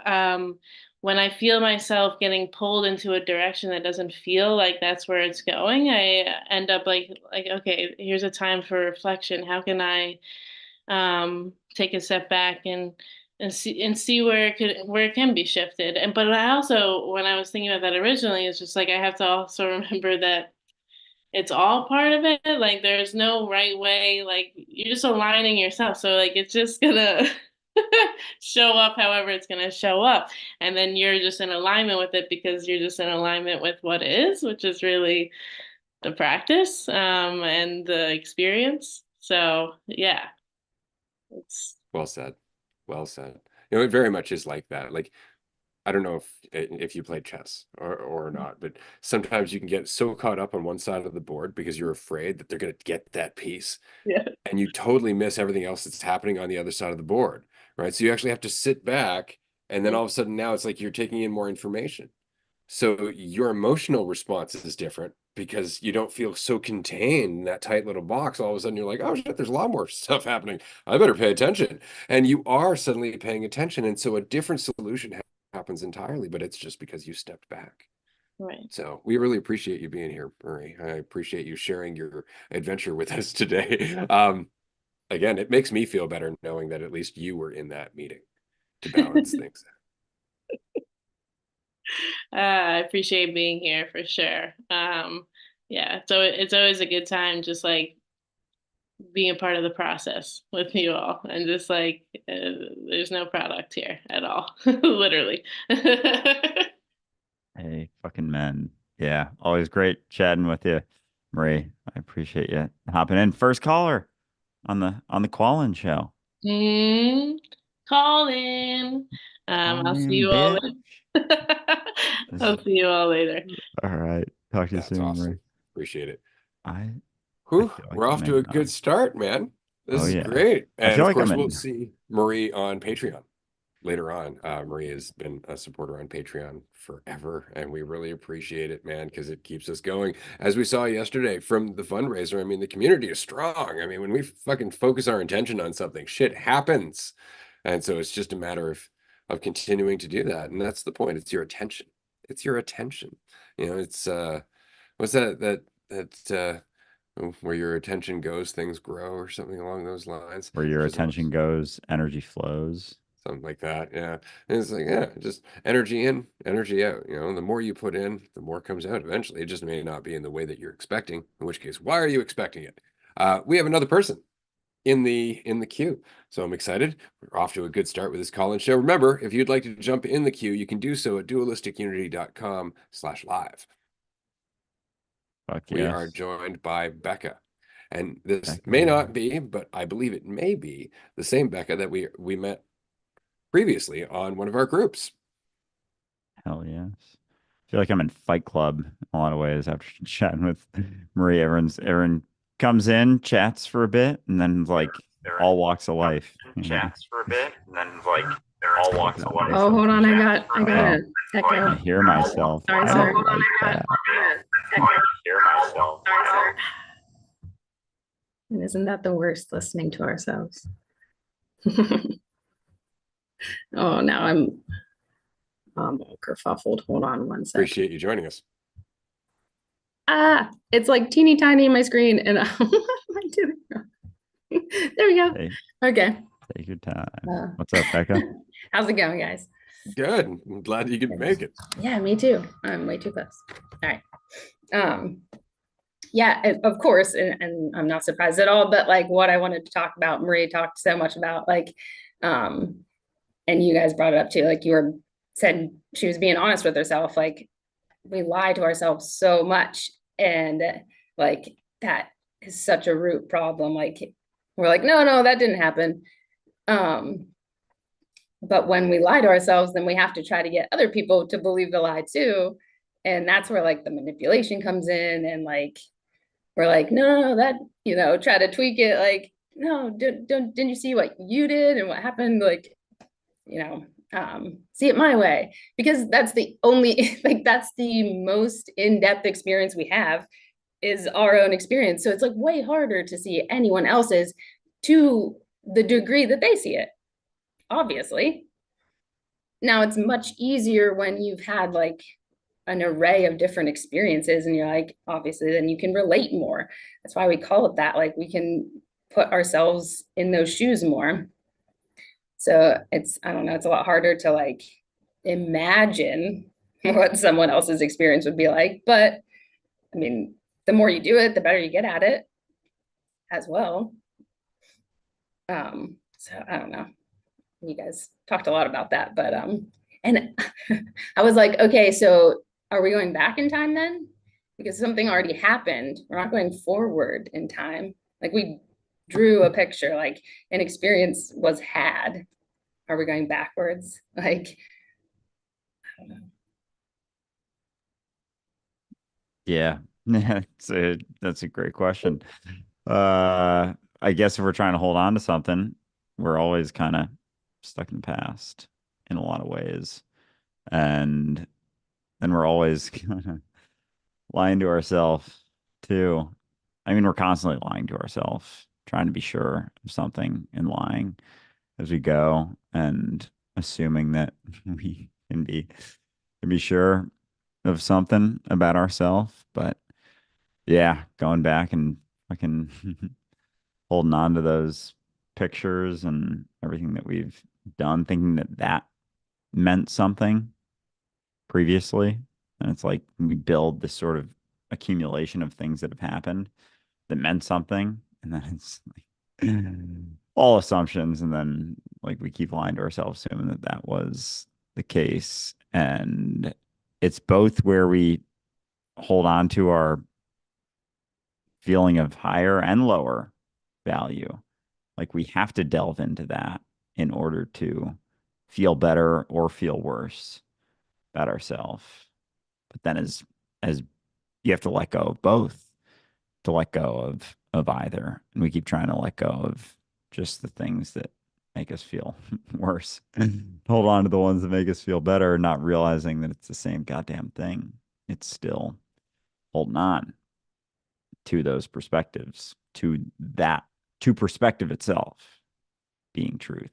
when I feel myself getting pulled into a direction that doesn't feel like that's where it's going, I end up like okay, here's a time for reflection. How can I take a step back and see where it can be shifted. And but I also, when I was thinking about that originally, it's just like I have to also remember that it's all part of it. Like there's no right way. Like you're just aligning yourself. So like it's just gonna show up however it's gonna show up. And then you're just in alignment with it because you're just in alignment with what is, which is really the practice and the experience. So yeah, it's Well said. Well said. You know, it very much is like that. Like, I don't know if you play chess or not, but sometimes you can get so caught up on one side of the board because you're afraid that they're going to get that piece, Yeah. and you totally miss everything else that's happening on the other side of the board, right? So you actually have to sit back, and then all of a sudden now it's like you're taking in more information. So your emotional response is different because you don't feel so contained in that tight little box. All of a sudden you're like, oh shit, there's a lot more stuff happening. I better pay attention. And you are suddenly paying attention. And so a different solution happens entirely, but it's just because you stepped back. Right. So we really appreciate you being here, Murray. I appreciate you sharing your adventure with us today. Again, it makes me feel better knowing that at least you were in that meeting to balance things. I appreciate being here for sure. Yeah, so it's always a good time just like being a part of the process with you all and just like there's no product here at all, literally. Hey, fucking men. Yeah, always great chatting with you, Marie. I appreciate you hopping in. First caller on the Quallen show. Mm, call in. Call I'll see in, you all bitch. later. I'll see you all later. All right. Talk to you That's soon, Marie. awesome. Appreciate it. I I Whew, feel like we're I'm off to a in. good start, man. This Oh is yeah. great. I And feel of like I'm course, we'll in. see Marie on Patreon later on. Marie has been a supporter on Patreon forever, and we really appreciate it, man, because it keeps us going. As we saw yesterday from the fundraiser, I mean, the community is strong. I mean, when we fucking focus our intention on something, shit happens. And so it's just a matter of continuing to do that. And that's the point. It's your attention. It's your attention. You know, it's what's that where your attention goes, things grow, or something along those lines. Where your Just about attention goes, energy flows. something like that. Yeah. And it's like, yeah, just energy in, energy out. You know, the more you put in, the more comes out eventually. It just may not be in the way that you're expecting, in which case, why are you expecting it? We have another person in the queue. So I'm excited. We're off to a good start with this call-in show. Remember, if you'd like to jump in the queue, you can do so at dualisticunity.com/live. Fuck We are yes. joined by Becca. And this Becca. may not be, but I believe it may be the same Becca that we met previously on one of our groups. Hell yes. I feel like I'm in Fight Club in a lot of ways after chatting with Marie. Everyone comes in, chats for a bit, and then like all walks of life. Chats for a bit, and then like all walks of life. Oh, hold on, I got Oh, an echo. I hear myself. Sorry, I sorry. don't like that. I hear myself. And isn't that the worst, listening to ourselves? Oh, now I'm all kerfuffled. Hold on one sec. Appreciate you joining us. It's like teeny tiny in my screen, and what am I doing? There we go. Hey, Okay. take your time. What's up, Becca? How's it going, guys? Good. I'm glad you could make it. Yeah, me too. I'm way too close. All right. Yeah, of course, and I'm not surprised at all, but like what I wanted to talk about, Marie talked so much about, like, and you guys brought it up too, like said she was being honest with herself, like we lie to ourselves so much, and like that is such a root problem. Like we're like, no, that didn't happen. But when we lie to ourselves, then we have to try to get other people to believe the lie too. And that's where like the manipulation comes in, and like we're like, no, that, try to tweak it, like, no, didn't you see what you did and what happened? Like, see it my way, because that's the only like that's the most in-depth experience we have, is our own experience. So it's like way harder to see anyone else's to the degree that they see it, obviously. Now it's much easier when you've had like an array of different experiences, and you're like, obviously then you can relate more. That's why we call it that, like we can put ourselves in those shoes more. So I don't know, it's a lot harder to like imagine what someone else's experience would be like, but I mean, the more you do it, the better you get at it as well. So I don't know, you guys talked a lot about that, but and I was like, okay, so are we going back in time then? Because something already happened. We're not going forward in time. Like we drew a picture, like an experience was had. Are we going backwards? Like, I don't know. Yeah. That's a great question. I guess if we're trying to hold on to something, we're always kind of stuck in the past in a lot of ways. And then we're always kind of lying to ourselves too. I mean, we're constantly lying to ourselves, trying to be sure of something and lying as we go and assuming that we can be sure of something about ourselves. But yeah, going back and fucking holding on to those pictures and everything that we've done, thinking that that meant something previously. And it's like we build this sort of accumulation of things that have happened that meant something. And then it's like all assumptions. And then like we keep lying to ourselves, assuming that that was the case. And it's both where we hold on to our feeling of higher and lower value. Like we have to delve into that in order to feel better or feel worse about ourselves. But then as you have to let go of both to let go of either. And we keep trying to let go of just the things that make us feel worse. Hold on to the ones that make us feel better, not realizing that it's the same goddamn thing. It's still holding on to those perspectives, to perspective itself being truth.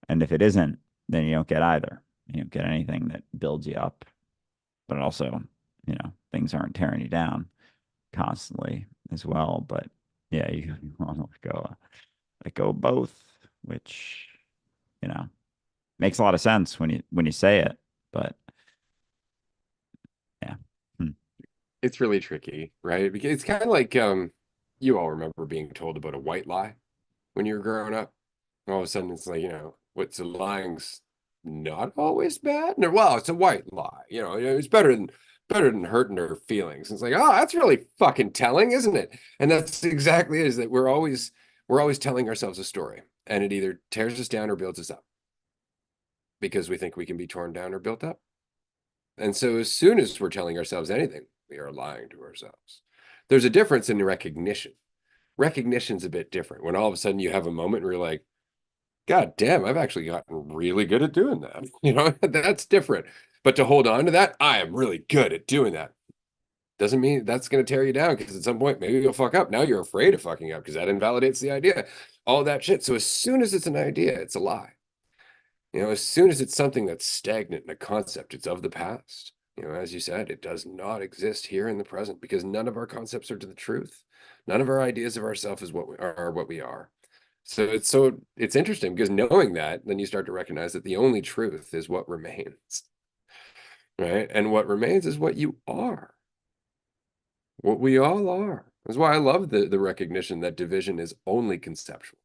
And if it isn't, then you don't get either. You don't get anything that builds you up, but also, things aren't tearing you down constantly as well. But yeah, you want to let go of both, which, makes a lot of sense when you say it. But yeah. Hmm. It's really tricky, right? Because it's kind of like you all remember being told about a white lie when you were growing up. All of a sudden it's like, what's the lying's not always bad. No, well, it's a white lie. It's better than hurting her feelings. It's like, oh, that's really fucking telling, isn't it? And that's exactly it, is that we're always telling ourselves a story, and it either tears us down or builds us up because we think we can be torn down or built up. And so as soon as we're telling ourselves anything, we are lying to ourselves. There's a difference in recognition. Recognition's a bit different. When all of a sudden you have a moment where you're like, God damn, I've actually gotten really good at doing that. That's different. But to hold on to that, I am really good at doing that. Doesn't mean that's going to tear you down, because at some point maybe you'll fuck up. Now you're afraid of fucking up because that invalidates the idea. All that shit. So as soon as it's an idea, it's a lie. As soon as it's something that's stagnant in a concept, it's of the past. As you said, it does not exist here in the present, because none of our concepts are to the truth. None of our ideas of ourselves is what we are. So it's interesting, because knowing that, then you start to recognize that the only truth is what remains, right? And what remains is what you are, what we all are. That's why I love the recognition that division is only conceptual.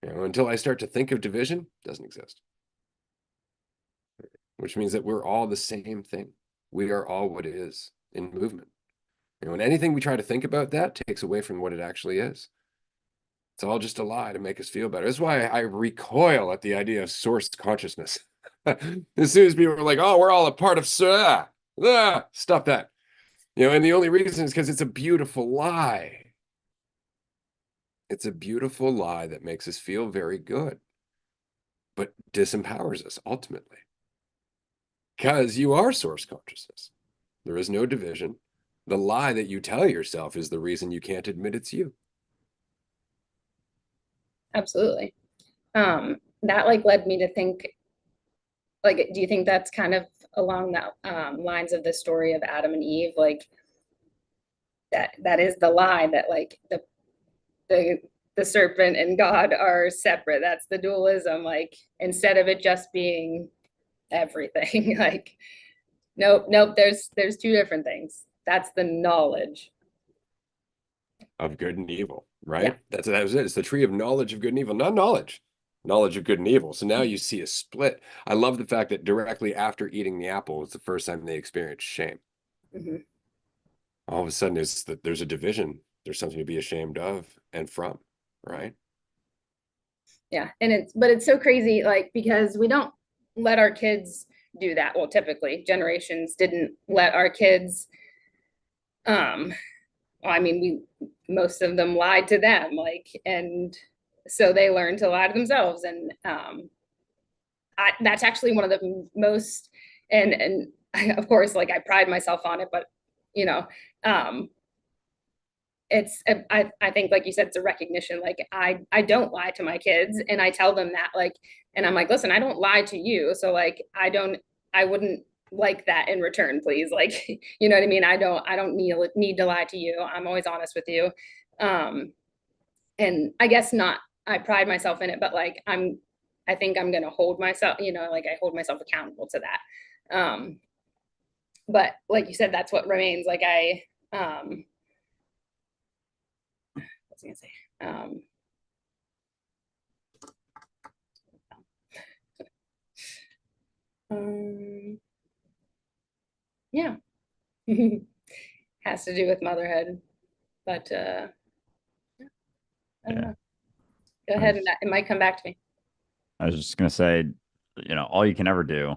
Until I start to think of division, it doesn't exist. Which means that we're all the same thing. We are all what is in movement. And anything we try to think about that takes away from what it actually is. It's all just a lie to make us feel better. That's why I recoil at the idea of source consciousness. As soon as people are like, oh, we're all a part of, stop that. And the only reason is because it's a beautiful lie. It's a beautiful lie that makes us feel very good, but disempowers us ultimately. Because you are source consciousness. There is no division. The lie that you tell yourself is the reason you can't admit it's you. Absolutely. That like led me to think, like, do you think that's kind of along that lines of the story of Adam and Eve? Like that is the lie, that like the the serpent and God are separate. That's the dualism. Like instead of it just being everything, like nope, there's two different things. That's the knowledge. Of good and evil, right? Yeah. That was it. It's the tree of knowledge of good and evil, not knowledge of good and evil. So now you see a split. I love the fact that directly after eating the apple was the first time they experienced shame. Mhm. All of a sudden there's a division. There's something to be ashamed of and from, right? Yeah. And it's so crazy, like, because we don't let our kids do that. Well, typically generations didn't let our kids, well, I mean, most of them lied to them, like, and so they learned to lie to themselves. And that's actually one of the most, and of course, like, I pride myself on it, but you know, um, I think, like you said, it's a recognition. Like, I don't lie to my kids, and I tell them that, like, and I'm like, listen, I don't lie to you, so like, I wouldn't like that in return, please. Like, you know what I mean? I don't need to lie to you. I'm always honest with you. Um, and I guess not, I pride myself in it, but like, I think I'm gonna hold myself, like, I hold myself accountable to that. But like you said, that's what remains. Like, what's I gonna say? Yeah. Has to do with motherhood, but I don't Yeah. know. Go ahead, and it might come back to me. I was just gonna say, all you can ever do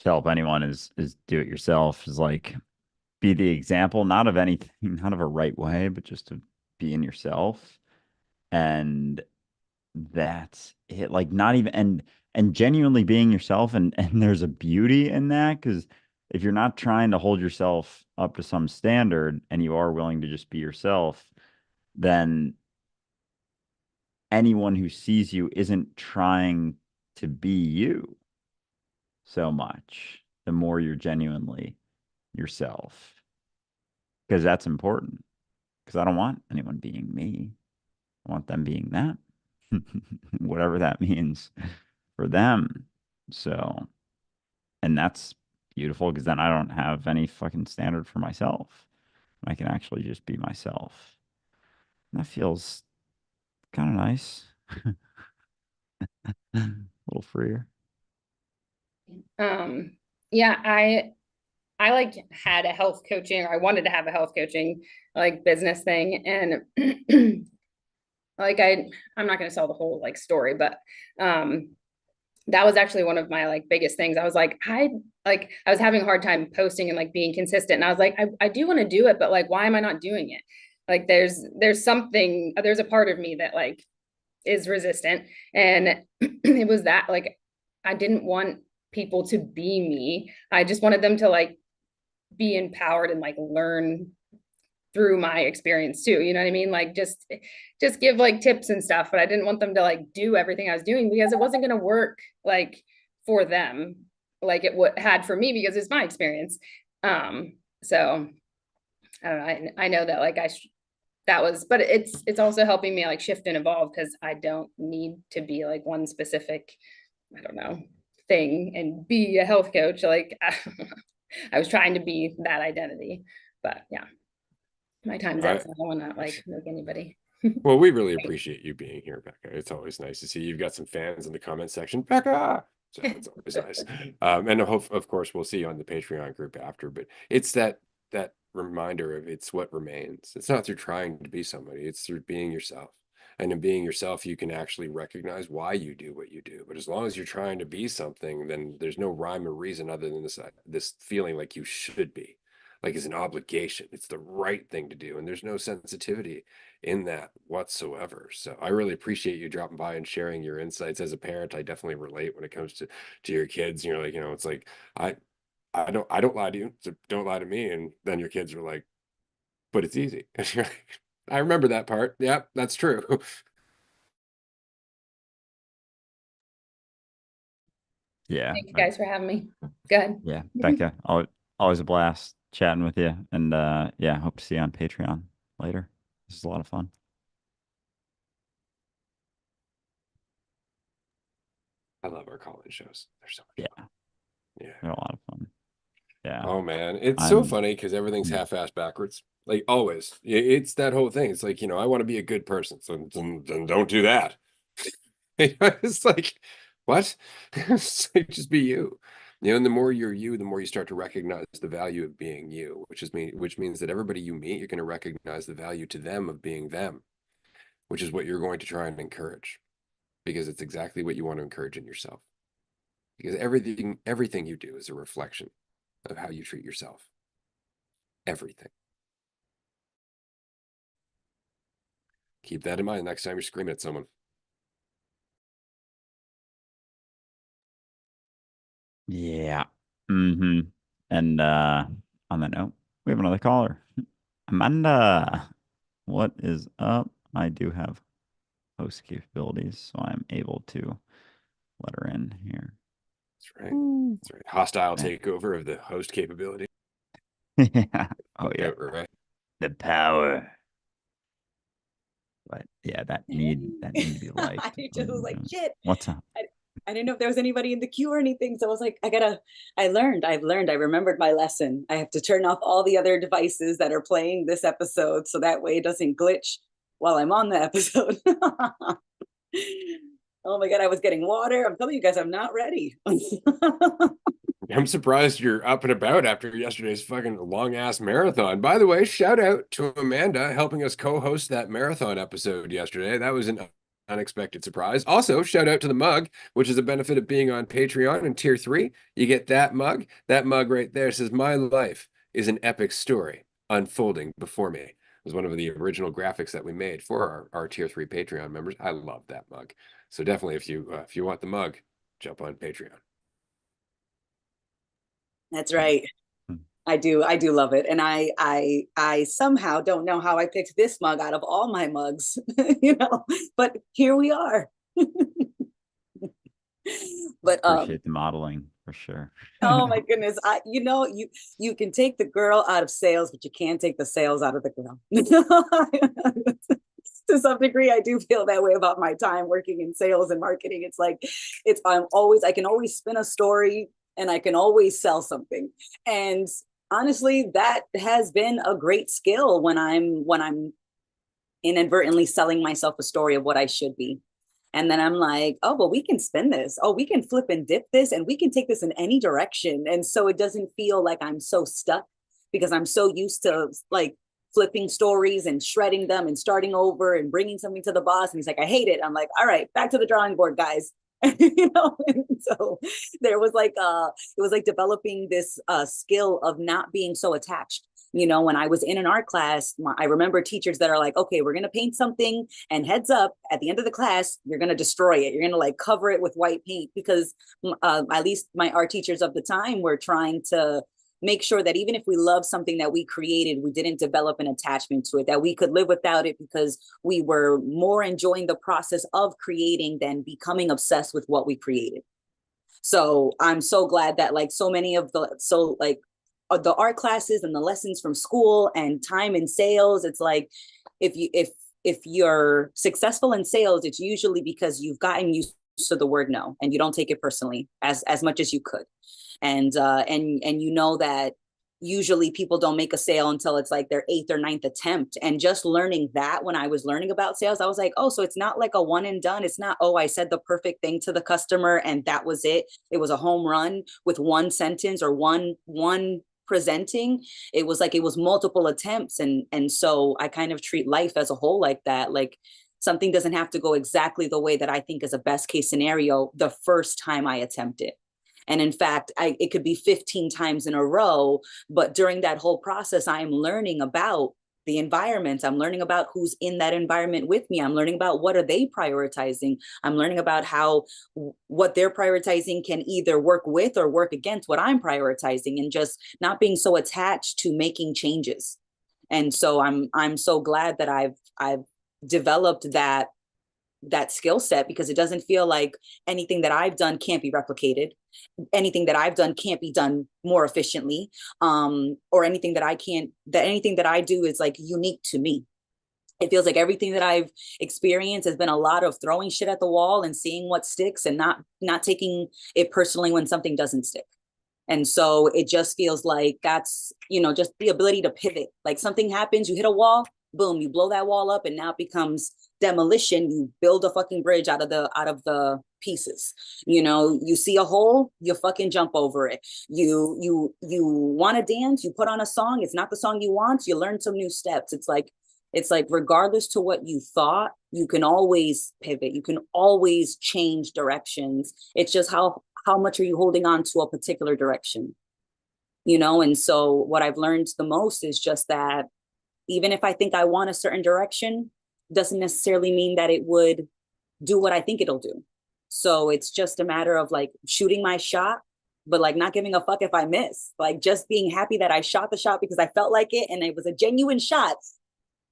to help anyone is do it yourself. Is like be the example, not of anything, not of a right way, but just to be in yourself. And that's it. Like not even and genuinely being yourself, and there's a beauty in that because if you're not trying to hold yourself up to some standard and you are willing to just be yourself, then anyone who sees you isn't trying to be you so much. The more you're genuinely yourself, because that's important. Because I don't want anyone being me. I want them being that, whatever that means for them. So, and that's beautiful because then I don't have any fucking standard for myself. I can actually just be myself. And that feels kind of nice. A little freer. Yeah, I like had a health coaching, or I wanted to have a health coaching like business thing, and like, I'm not going to sell the whole like story, but that was actually one of my like biggest things. I was like, I was having a hard time posting and like being consistent. And I was like, I do want to do it, but like, why am I not doing it? Like, there's a part of me that like is resistant. And it was that, like, I didn't want people to be me. I just wanted them to like be empowered and like learn through my experience too. You know what I mean? Like, just give like tips and stuff, but I didn't want them to like do everything I was doing because it wasn't going to work like for them like it would had for me because it's my experience. So I don't know. I know that like that was, but it's also helping me like shift and evolve because I don't need to be like one specific, I don't know, thing and be a health coach. Like, I was trying to be that identity, but yeah, my time's up. Right. So I don't want to like make anybody. Well, we really appreciate you being here, Becca. It's always nice to see you've got some fans in the comment section, Becca. So it's always nice. And of course, we'll see you on the Patreon group after. But it's that reminder of it's what remains. It's not through trying to be somebody; it's through being yourself. And in being yourself, you can actually recognize why you do what you do. But as long as you're trying to be something, then there's no rhyme or reason other than this feeling like you should be, like it's an obligation. It's the right thing to do, and there's no sensitivity in that whatsoever. So I really appreciate you dropping by and sharing your insights. As a parent, I definitely relate when it comes to your kids. You're like, it's like I I don't lie to you, so don't lie to me. And then your kids are like, but it's easy. I remember that part. Yep, that's true. Yeah. Thank you guys for having me. Go ahead. Yeah. Becca, always a blast chatting with you. And yeah, hope to see you on Patreon later. This is a lot of fun. I love our call-in shows. They're so much Yeah. fun. Yeah. They're a lot of fun. Yeah. Oh man, it's so I'm funny because everything's half-assed backwards. Like always, it's that whole thing. It's like, I want to be a good person, so then don't do that. It's like, what? It's like, just be you. And the more you're you, the more you start to recognize the value of being you, which means that everybody you meet, you're going to recognize the value to them of being them, which is what you're going to try and encourage. because it's exactly what you want to encourage in yourself. Because everything you do is a reflection of how you treat yourself. Everything. Keep that in mind next time you're screaming at someone. Yeah. Mm-hmm. And on that note, we have another caller. Amanda, what is up? I do have host capabilities, so I'm able to let her in here. That's right. That's right. Hostile takeover of the host capability. Yeah. Oh yeah. Right. The power. But yeah, that need to be liked. I just was like, shit. What's up? I didn't know if there was anybody in the queue or anything. So I was like, I've learned, I remembered my lesson. I have to turn off all the other devices that are playing this episode so that way it doesn't glitch while I'm on the episode. Oh my God, I was getting water. I'm telling you guys, I'm not ready. I'm surprised you're up and about after yesterday's fucking long ass marathon. By the way, shout out to Amanda helping us co-host that marathon episode yesterday. That was an unexpected surprise. Also, shout out to the mug, which is a benefit of being on Patreon in tier 3. You get that mug. That mug right there says, "My life is an epic story unfolding before me." It was one of the original graphics that we made for our tier 3 Patreon members. I love that mug. So definitely, if you want the mug, jump on Patreon. That's right. I do love it. And I somehow don't know how I picked this mug out of all my mugs, but here we are. But appreciate the modeling for sure. Oh my goodness. You can take the girl out of sales, but you can't take the sales out of the girl. To some degree, I do feel that way about my time working in sales and marketing. It's like I can always spin a story and I can always sell something. And honestly, that has been a great skill when I'm inadvertently selling myself a story of what I should be. And then I'm like, oh, well, we can spin this. Oh, we can flip and dip this, and we can take this in any direction. And so it doesn't feel like I'm so stuck because I'm so used to like flipping stories and shredding them and starting over and bringing something to the boss. And he's like, I hate it. I'm like, all right, back to the drawing board, guys. And so there was like it was like developing this skill of not being so attached. When I was in an art class, I remember teachers that are like, okay, we're going to paint something, and heads up, at the end of the class, you're going to destroy it. You're going to like cover it with white paint, because at least my art teachers of the time were trying to make sure that even if we love something that we created, we didn't develop an attachment to it, that we could live without it because we were more enjoying the process of creating than becoming obsessed with what we created. So I'm so glad that like so many of the art classes and the lessons from school and time in sales, it's like if you're successful in sales, it's usually because you've gotten used to the word no and you don't take it personally as much as you could. And that usually people don't make a sale until it's like their 8th or 9th attempt. And just learning that when I was learning about sales, I was like, oh, so it's not like a one and done. It's not, oh, I said the perfect thing to the customer and that was it. It was a home run with one sentence or one presenting. It was like it was multiple attempts. And so I kind of treat life as a whole like that. Like something doesn't have to go exactly the way that I think is a best case scenario the first time I attempt it. And in fact, it could be 15 times in a row. But during that whole process, I'm learning about the environment. I'm learning about who's in that environment with me. I'm learning about what are they prioritizing. I'm learning about how what they're prioritizing can either work with or work against what I'm prioritizing, and just not being so attached to making changes. And so I'm so glad that I've developed that skill set, because it doesn't feel like anything that I've done can't be replicated. Anything that I've done can't be done more efficiently, or anything that I do is like unique to me. It feels like everything that I've experienced has been a lot of throwing shit at the wall and seeing what sticks and not taking it personally when something doesn't stick. And so it just feels like that's, just the ability to pivot. Like something happens, you hit a wall, boom, you blow that wall up, and now it becomes demolition. You build a fucking bridge out of the pieces. You see a hole, you fucking jump over it. You want to dance, you put on a song, it's not the song you want, you learn some new steps. It's like It's like, regardless to what you thought, you can always pivot. You can always change directions. It's just how much are you holding on to a particular direction, you know? And so what I've learned the most is just that even if I think I want a certain direction, doesn't necessarily mean that it would do what I think it'll do. So it's just a matter of like shooting my shot, but like not giving a fuck if I miss, like just being happy that I shot the shot because I felt like it and it was a genuine shot.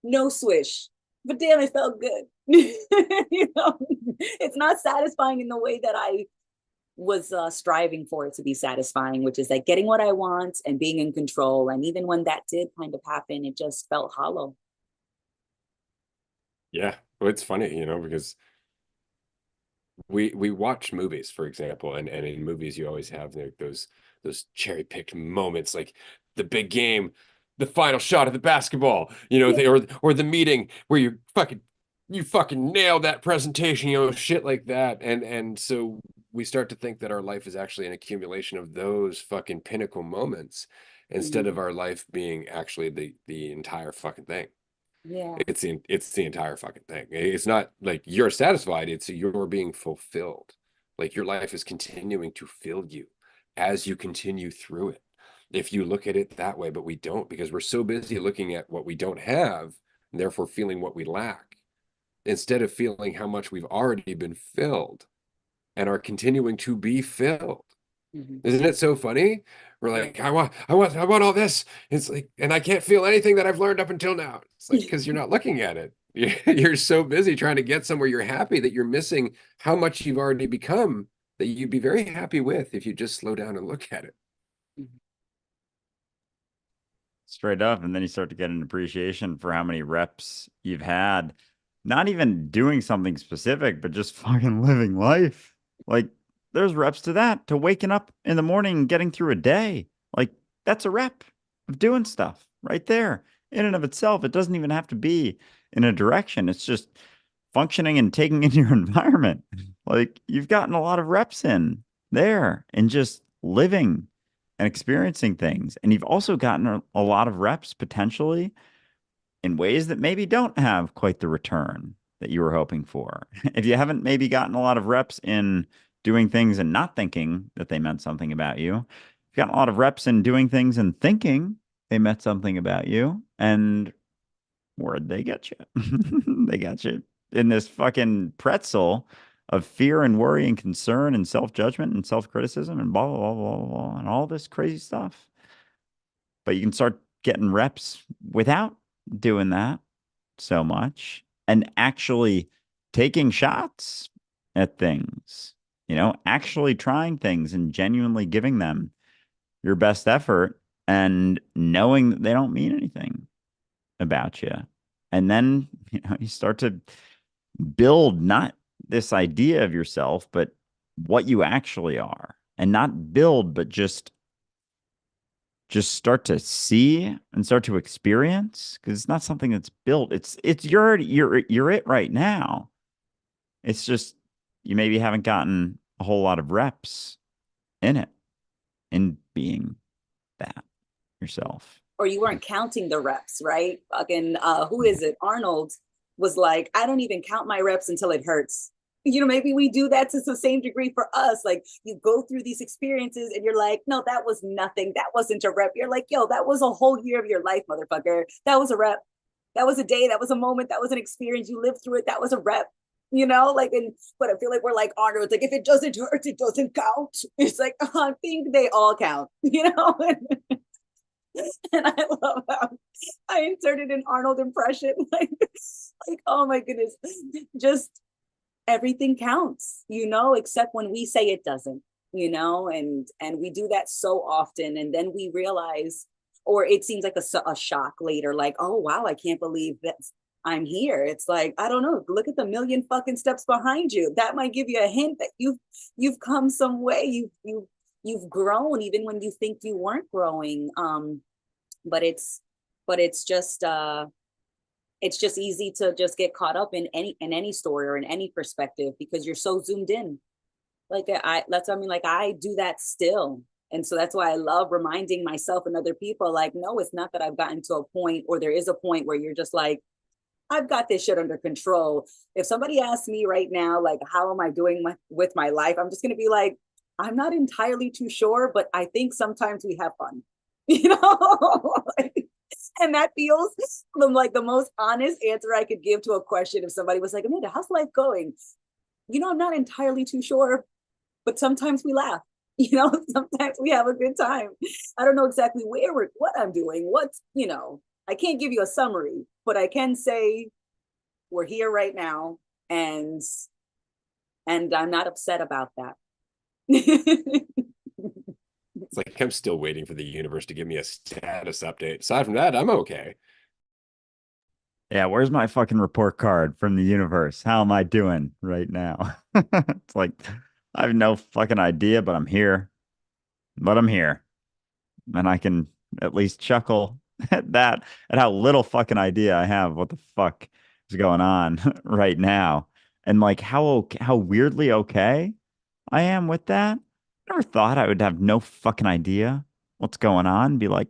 No swish, but damn, it felt good. You know, it's not satisfying in the way that I was striving for it to be satisfying, which is like getting what I want and being in control. And even when that did kind of happen, it just felt hollow. Yeah, well, it's funny, you know, because we watch movies, for example, and in movies you always have like those cherry picked moments, like the big game, the final shot of the basketball, you know, or the meeting where you fucking nailed that presentation, you know, shit like that, and so we start to think that our life is actually an accumulation of those fucking pinnacle moments instead of our life being actually the entire fucking thing. Yeah. It's the entire fucking thing. It's not like you're satisfied, it's you're being fulfilled. Like your life is continuing to fill you as you continue through it. If you look at it that way, but we don't, because we're so busy looking at what we don't have, and therefore feeling what we lack, instead of feeling how much we've already been filled and are continuing to be filled. Mm-hmm. Isn't it so funny? We're like, I want all this. It's like, and I can't feel anything that I've learned up until now. It's like, because you're not looking at it. You're so busy trying to get somewhere you're happy that you're missing how much you've already become that you'd be very happy with if you just slow down and look at it. Straight up. And then you start to get an appreciation for how many reps you've had, not even doing something specific, but just fucking living life. Like, there's reps to that, to waking up in the morning and getting through a day. Like, that's a rep of doing stuff right there in and of itself. It doesn't even have to be in a direction. It's just functioning and taking in your environment. Like, you've gotten a lot of reps in there and just living and experiencing things. And you've also gotten a lot of reps potentially in ways that maybe don't have quite the return that you were hoping for. If you haven't maybe gotten a lot of reps in doing things and not thinking that they meant something about you, you've gotten a lot of reps in doing things and thinking they meant something about you. And where'd they get you? They got you in this fucking pretzel of fear and worry and concern and self-judgment and self-criticism and blah, blah, blah, blah, blah, and all this crazy stuff. But you can start getting reps without doing that so much and actually taking shots at things, you know, actually trying things and genuinely giving them your best effort and knowing that they don't mean anything about you. And then, you know, you start to build not this idea of yourself, but what you actually are. And not build, but just start to see and start to experience, because it's not something that's built. You're it right now. It's just you maybe haven't gotten a whole lot of reps in it, in being that yourself. Or you weren't counting the reps, right? Fucking who is it? Arnold was like, I don't even count my reps until it hurts. You know, maybe we do that to the same degree for us. Like, you go through these experiences and you're like, no, that was nothing. That wasn't a rep. You're like, yo, that was a whole year of your life, motherfucker. That was a rep. That was a day. That was a moment. That was an experience. You lived through it. That was a rep. You know, like, but I feel like we're like Arnold. It's like, if it doesn't hurt, it doesn't count. It's like, I think they all count, you know? And I love how I inserted an Arnold impression. Like, oh my goodness, just everything counts, you know, except when we say it doesn't, you know, and we do that so often, and then we realize, or it seems like a shock later, like, oh wow, I can't believe that I'm here. It's like, I don't know, look at the million fucking steps behind you. That might give you a hint that you've come some way. You've grown even when you think you weren't growing. But it's just easy to just get caught up in any story or in any perspective because you're so zoomed in. Like I do that still. And so that's why I love reminding myself and other people, like, no, it's not that I've gotten to a point, or there is a point where you're just like, I've got this shit under control. If somebody asks me right now, like, how am I doing with my life? I'm just going to be like, I'm not entirely too sure, but I think sometimes we have fun, you know? And that feels like the most honest answer I could give to a question. If somebody was like, Amanda, how's life going? You know, I'm not entirely too sure, but sometimes we laugh. You know, sometimes we have a good time. I don't know exactly what I'm doing. You know, I can't give you a summary, but I can say we're here right now, and I'm not upset about that. It's like I'm still waiting for the universe to give me a status update. Aside from that, I'm okay. Yeah, where's my fucking report card from the universe? How am I doing right now? It's like I have no fucking idea, but I'm here. But I'm here. And I can at least chuckle at that, at how little fucking idea I have what the fuck is going on right now. And like how weirdly okay I am with that. Never thought I would have no fucking idea what's going on. Be like,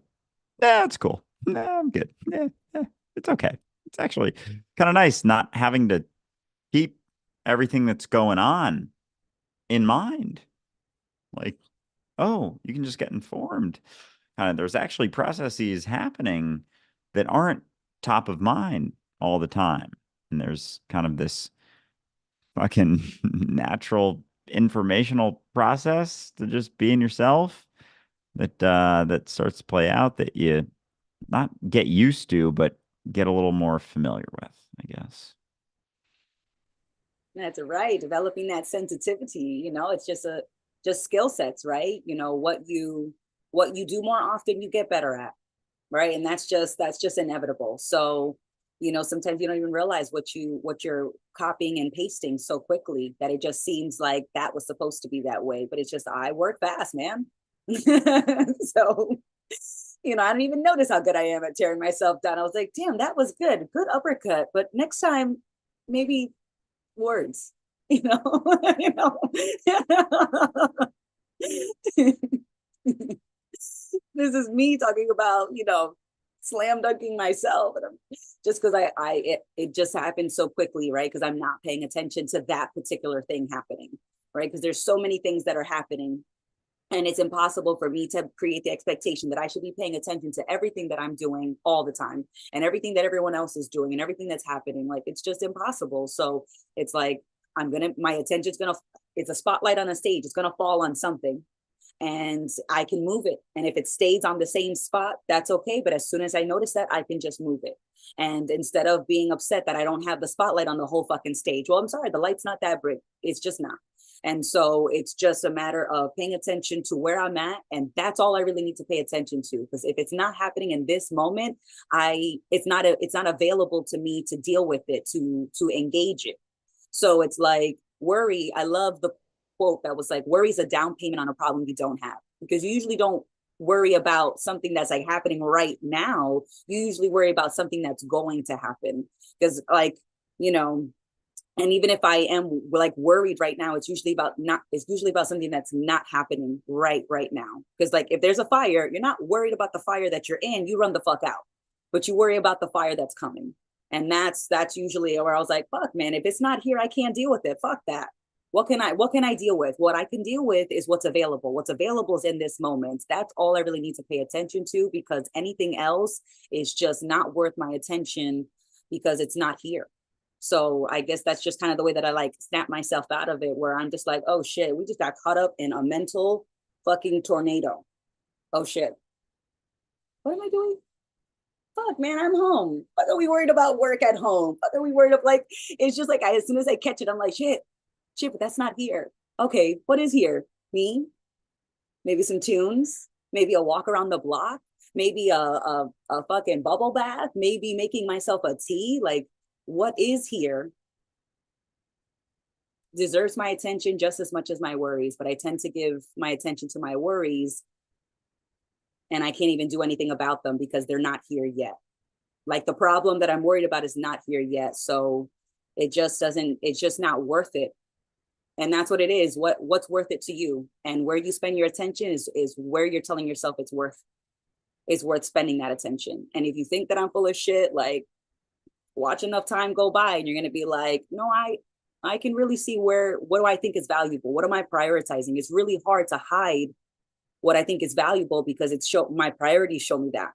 yeah, it's cool. Nah, I'm good. Yeah, yeah, it's okay. It's actually kind of nice not having to keep everything that's going on in mind. Like, oh, you can just get informed. There's actually processes happening that aren't top of mind all the time. And there's kind of this fucking natural informational process to just being yourself that starts to play out that you not get used to, but get a little more familiar with, I guess. That's right. Developing that sensitivity, you know, it's just skill sets, right? You know, what you do more often, you get better at, right? And that's just inevitable. So, you know, sometimes you don't even realize what you're copying and pasting so quickly that it just seems like that was supposed to be that way. But it's just I work fast, man. So, you know, I don't even notice how good I am at tearing myself down. I was like, damn, that was good. Good uppercut. But next time, maybe words, you know, you know. This is me talking about, you know, slam dunking myself, and just because it just happened so quickly, right? Because I'm not paying attention to that particular thing happening, right? Because there's so many things that are happening, and it's impossible for me to create the expectation that I should be paying attention to everything that I'm doing all the time, and everything that everyone else is doing, and everything that's happening. Like, it's just impossible. So it's like my attention's gonna, it's a spotlight on a stage, it's gonna fall on something, and I can move it. And if it stays on the same spot, that's okay. But as soon as I notice that, I can just move it. And instead of being upset that I don't have the spotlight on the whole fucking stage, well, I'm sorry, the light's not that bright. It's just not. And so it's just a matter of paying attention to where I'm at. And that's all I really need to pay attention to. Because if it's not happening in this moment, it's not available to me to deal with it, to engage it. So it's like worry. I love the quote that was like, worry is a down payment on a problem you don't have. Because you usually don't worry about something that's like happening right now. You usually worry about something that's going to happen. Because, like, you know, and even if I am like worried right now, it's usually about something that's not happening right now. Because, like, if there's a fire, you're not worried about the fire that you're in, you run the fuck out, but you worry about the fire that's coming. And that's usually where I was like, fuck, man, if it's not here, I can't deal with it. Fuck that. What can I deal with? What I can deal with is what's available. What's available is in this moment. That's all I really need to pay attention to, because anything else is just not worth my attention because it's not here. So I guess that's just kind of the way that I like snap myself out of it, where I'm just like, oh shit, we just got caught up in a mental fucking tornado. Oh shit. What am I doing? Fuck, man, I'm home. Fuck, are we worried about work at home? Fuck, are we worried about, like, it's just like, as soon as I catch it, I'm like, shit, but that's not here. Okay, what is here? Me? Maybe some tunes? Maybe a walk around the block? Maybe a fucking bubble bath? Maybe making myself a tea? Like, what is here deserves my attention just as much as my worries, but I tend to give my attention to my worries, and I can't even do anything about them because they're not here yet. Like, the problem that I'm worried about is not here yet. So it's just not worth it. And that's what it is. What's worth it to you, and where you spend your attention is where you're telling yourself it's worth spending that attention. And if you think that I'm full of shit, like, watch enough time go by and you're going to be like, no, I can really see what do I think is valuable? What am I prioritizing? It's really hard to hide what I think is valuable because my priorities show me that.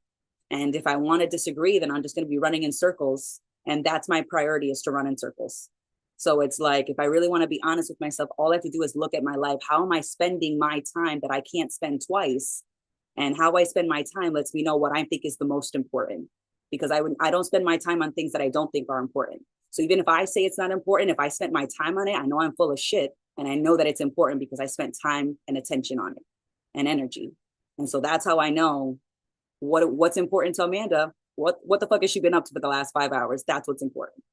And if I want to disagree, then I'm just going to be running in circles. And that's my priority, is to run in circles. So it's like, if I really want to be honest with myself, all I have to do is look at my life. How am I spending my time that I can't spend twice? And how I spend my time lets me know what I think is the most important, because I don't spend my time on things that I don't think are important. So even if I say it's not important, if I spent my time on it, I know I'm full of shit. And I know that it's important because I spent time and attention on it and energy. And so that's how I know what's important to Amanda. What the fuck has she been up to for the last 5 hours? That's what's important.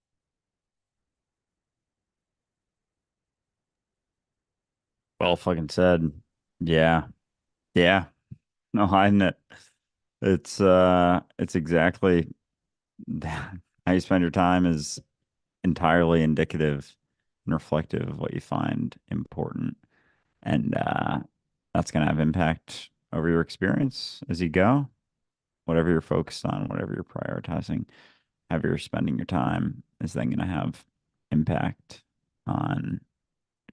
Well fucking said. Yeah. Yeah. No, hiding it. It's exactly that. How you spend your time is entirely indicative and reflective of what you find important. And that's gonna have impact over your experience as you go. Whatever you're focused on, whatever you're prioritizing, however you're spending your time is then gonna have impact on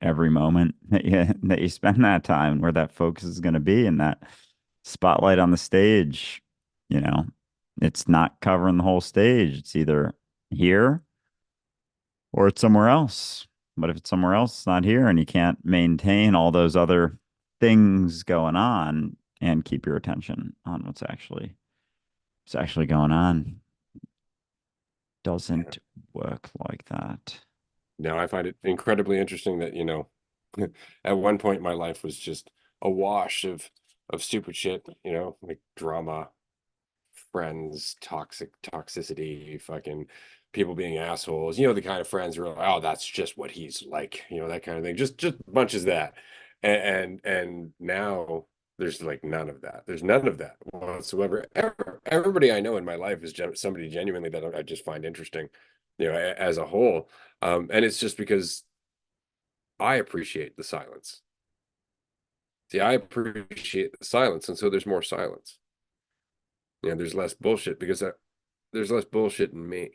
every moment that you spend that time, where that focus is going to be, and that spotlight on the stage. You know, it's not covering the whole stage. It's either here or it's somewhere else. But if it's somewhere else, it's not here, and you can't maintain all those other things going on and keep your attention on what's actually going on. Doesn't work like that. Now I find it incredibly interesting that, at one point my life was just a wash of stupid shit, like drama, friends, toxicity, fucking people being assholes, the kind of friends who are like, oh, that's just what he's like, that kind of thing. Just bunches of that. And now there's like none of that. There's none of that whatsoever. Everybody I know in my life is somebody genuinely that I just find interesting, as a whole. And it's just because I appreciate the silence. See, I appreciate the silence, and so there's more silence. There's less bullshit because there's less bullshit in me.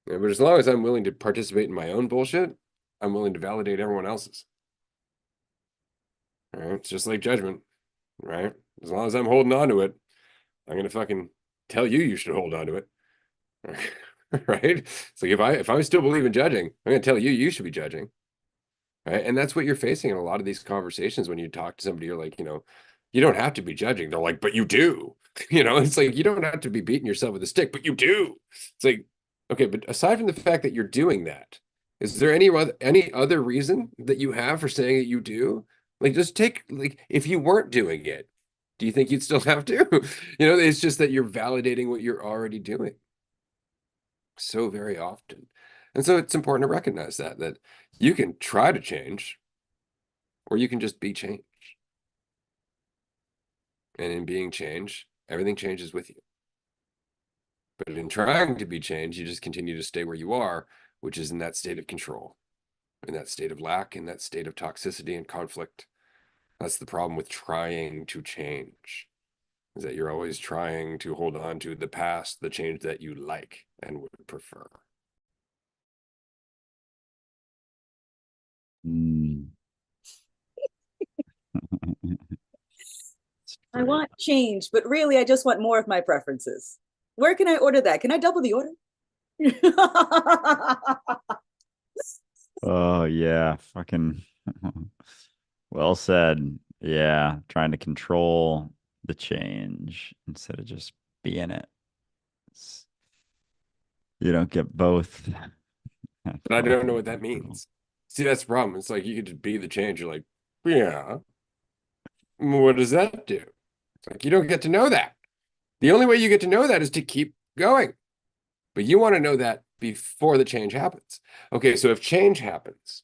But as long as I'm willing to participate in my own bullshit, I'm willing to validate everyone else's. All right? It's just like judgment, right? As long as I'm holding on to it, I'm gonna fucking tell you should hold on to it. Right? It's like if I still believe in judging, I'm gonna tell you should be judging. Right. And that's what you're facing in a lot of these conversations when you talk to somebody, you're like, you don't have to be judging. They're like, but you do. It's like you don't have to be beating yourself with a stick, but you do. It's like, okay, but aside from the fact that you're doing that, is there any other reason that you have for saying that you do? Like, just if you weren't doing it, do you think you'd still have to? It's just that you're validating what you're already doing so very often. And so it's important to recognize that you can try to change, or you can just be changed. And in being changed, everything changes with you. But in trying to be changed, you just continue to stay where you are, which is in that state of control, in that state of lack, in that state of toxicity and conflict. That's the problem with trying to change, is that you're always trying to hold on to the past, the change that you like and would prefer. I want change, but really I just want more of my preferences. Where can I order that? Can I double the order? Oh yeah, fucking well said. Yeah, trying to control the change instead of just being it. You don't get both. But I don't know what that means. See, that's the problem. It's like you could just be the change. You're like, yeah. What does that do? It's like you don't get to know that. The only way you get to know that is to keep going. But you want to know that before the change happens. Okay, so if change happens,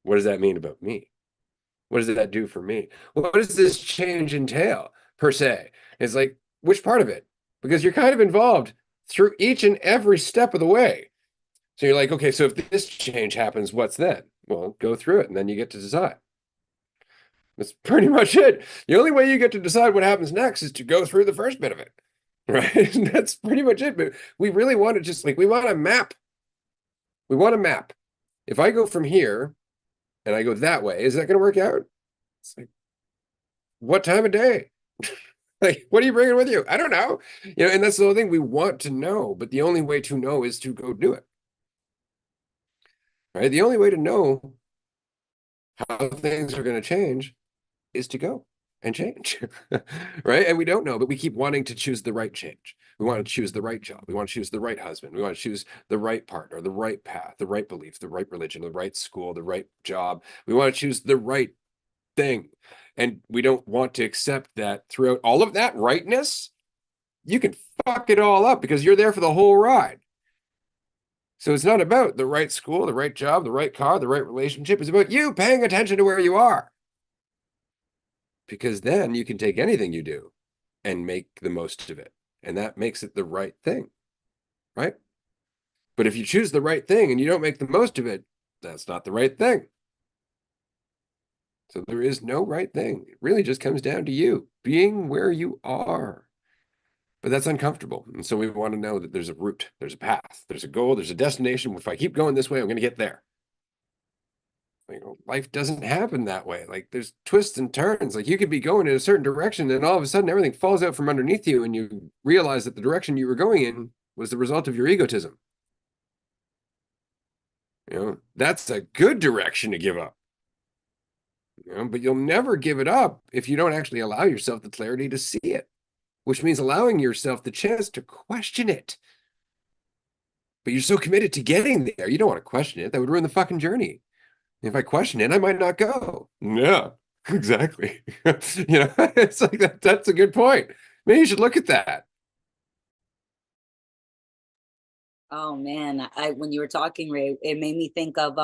what does that mean about me? What does that do for me? What does this change entail, per se? It's like, which part of it? Because you're kind of involved through each and every step of the way. So you're like, okay, so if this change happens, what's then? Well, go through it, and then you get to decide. That's pretty much it. The only way you get to decide what happens next is to go through the first bit of it. right? And that's pretty much it. But we really want to just like, we want a map. We want a map. If I go from here and I go that way, is that going to work out? It's like, what time of day? Like, what are you bringing with you? I don't know. You know, and that's the whole thing. We want to know, but the only way to know is to go do it. Right? The only way to know how things are going to change is to go and change. Right? And we don't know, but we keep wanting to choose the right change. We want to choose the right job. We want to choose the right husband. We want to choose the right partner, the right path, the right beliefs, the right religion, the right school, the right job. We want to choose the right thing. And we don't want to accept that throughout all of that rightness, you can fuck it all up because you're there for the whole ride. So it's not about the right school, the right job, the right car, the right relationship. It's about you paying attention to where you are. Because then you can take anything you do and make the most of it. And that makes it the right thing, right? But if you choose the right thing and you don't make the most of it, that's not the right thing. So there is no right thing. It really just comes down to you being where you are. But that's uncomfortable. And so we want to know that there's a route, there's a path, there's a goal, there's a destination. If I keep going this way, I'm going to get there. You know, life doesn't happen that way. Like there's twists and turns. Like you could be going in a certain direction and all of a sudden everything falls out from underneath you and you realize that the direction you were going in was the result of your egotism. You know, that's a good direction to give up. You know, but you'll never give it up if you don't actually allow yourself the clarity to see it, which means allowing yourself the chance to question it. But you're so committed to getting there, you don't want to question it. That would ruin the fucking journey. If I question it, I might not go. Yeah, exactly. You know, it's like that's a good point. Maybe you should look at that. Oh man, I when you were talking, Ray, it made me think of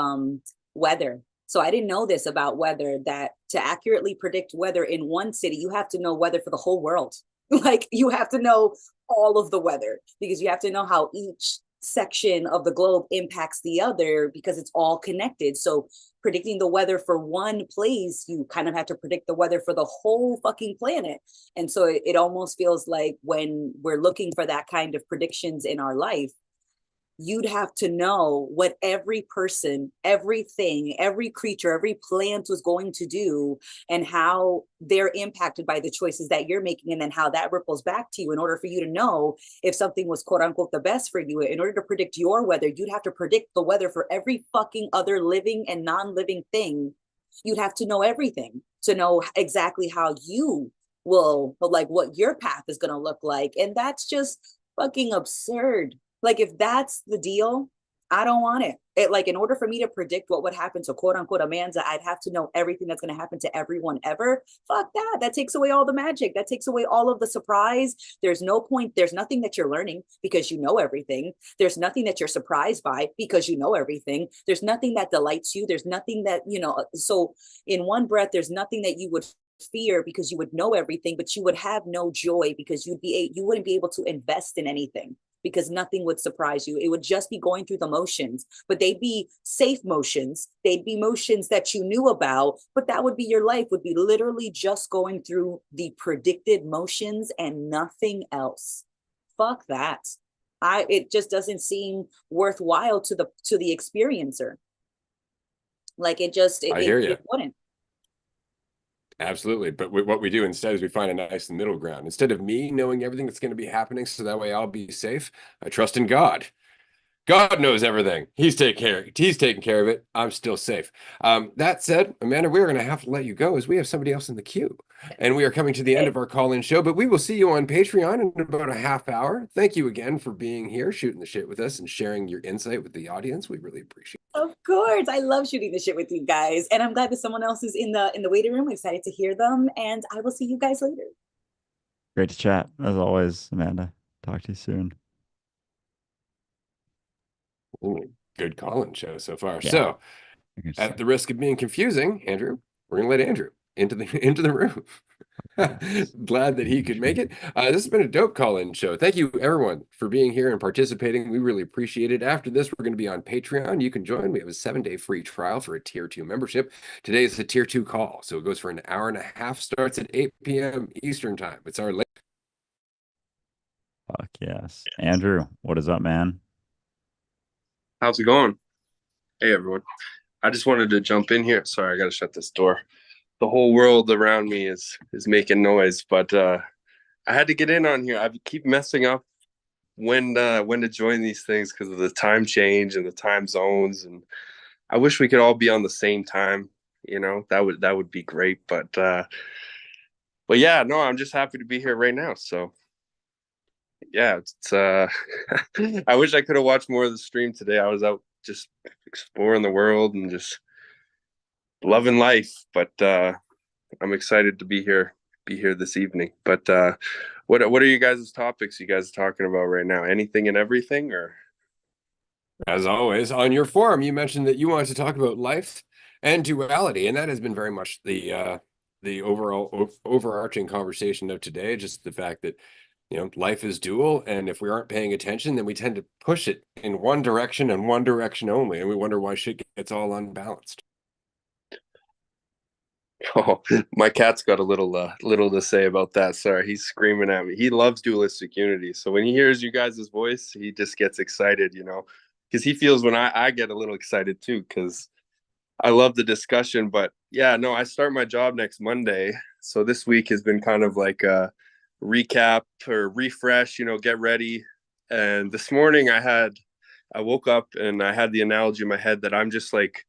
weather. So I didn't know this about weather, that to accurately predict weather in one city, you have to know weather for the whole world. Like you have to know all of the weather because you have to know how each section of the globe impacts the other because it's all connected. So predicting the weather for one place, you kind of have to predict the weather for the whole fucking planet. And so it almost feels like when we're looking for that kind of predictions in our life, you'd have to know what every person, everything, every creature, every plant was going to do and how they're impacted by the choices that you're making, and then how that ripples back to you in order for you to know if something was quote unquote the best for you. In order to predict your weather, you'd have to predict the weather for every fucking other living and non-living thing. You'd have to know everything to know exactly how you will, like what your path is going to look like. And that's just fucking absurd. Like if that's the deal, I don't want it. It like in order for me to predict what would happen to quote unquote Amanda, I'd have to know everything that's going to happen to everyone ever. Fuck that. That takes away all the magic. That takes away all of the surprise. There's no point. There's nothing that you're learning because you know everything. There's nothing that you're surprised by because you know everything. There's nothing that delights you. There's nothing that, you know, so in one breath, there's nothing that you would fear because you would know everything, but you would have no joy because you wouldn't be able to invest in anything because nothing would surprise you. It would just be going through the motions, but they'd be safe motions. They'd be motions that you knew about, but that would be your life, would be literally just going through the predicted motions and nothing else. Fuck that. It just doesn't seem worthwhile to the experiencer. Like I hear you. it wouldn't. Absolutely. But what we do instead is we find a nice middle ground. Instead of me knowing everything that's going to be happening so that way I'll be safe, I trust in God. God knows everything. He's taking care of it. I'm still safe. That said, Amanda, we're going to have to let you go as we have somebody else in the queue. And we are coming to the end of our call-in show, but we will see you on Patreon in about a half hour. Thank you again for being here, shooting the shit with us and sharing your insight with the audience. We really appreciate it. Of course. I love shooting the shit with you guys. And I'm glad that someone else is in the waiting room. I'm excited to hear them. And I will see you guys later. Great to chat as always, Amanda. Talk to you soon. Good call-in show so far. Yeah. So, at the risk of being confusing, Andrew, we're going to let Andrew into the room. Glad that he could make it. This has been a dope call-in show. Thank you, everyone, for being here and participating. We really appreciate it. After this, we're going to be on Patreon. You can join. We have a 7-day free trial for a Tier 2 membership. Today is a Tier 2 call, so it goes for an hour and a half, starts at 8 p.m. Eastern Time. It's our Fuck yes. Andrew, what is up, man? How's it going? Hey, everyone. I just wanted to jump in here. Sorry, I got to shut this door. The whole world around me is making noise, but I had to get in on here. I keep messing up when to join these things because of the time change and the time zones, and I wish we could all be on the same time. That would be great. But yeah, no, I'm just happy to be here right now. So yeah, it's I wish I could have watched more of the stream today. I was out just exploring the world and just loving life, but I'm excited to be here this evening. But what are you guys' topics you guys are talking about right now? Anything and everything, or As always, on your forum, you mentioned that you wanted to talk about life and duality, and that has been very much the overall overarching conversation of today. Just the fact that life is dual, and if we aren't paying attention, then we tend to push it in one direction and one direction only, and we wonder why shit gets all unbalanced. oh, my cat's got a little to say about that. Sorry, he's screaming at me. He loves Dualistic Unity, so when he hears you guys' voice, he just gets excited, because he feels when I get a little excited too, because I love the discussion. But yeah, no, I start my job next Monday, so this week has been kind of like a recap or refresh, get ready. And this morning I woke up and I had the analogy in my head that I'm just like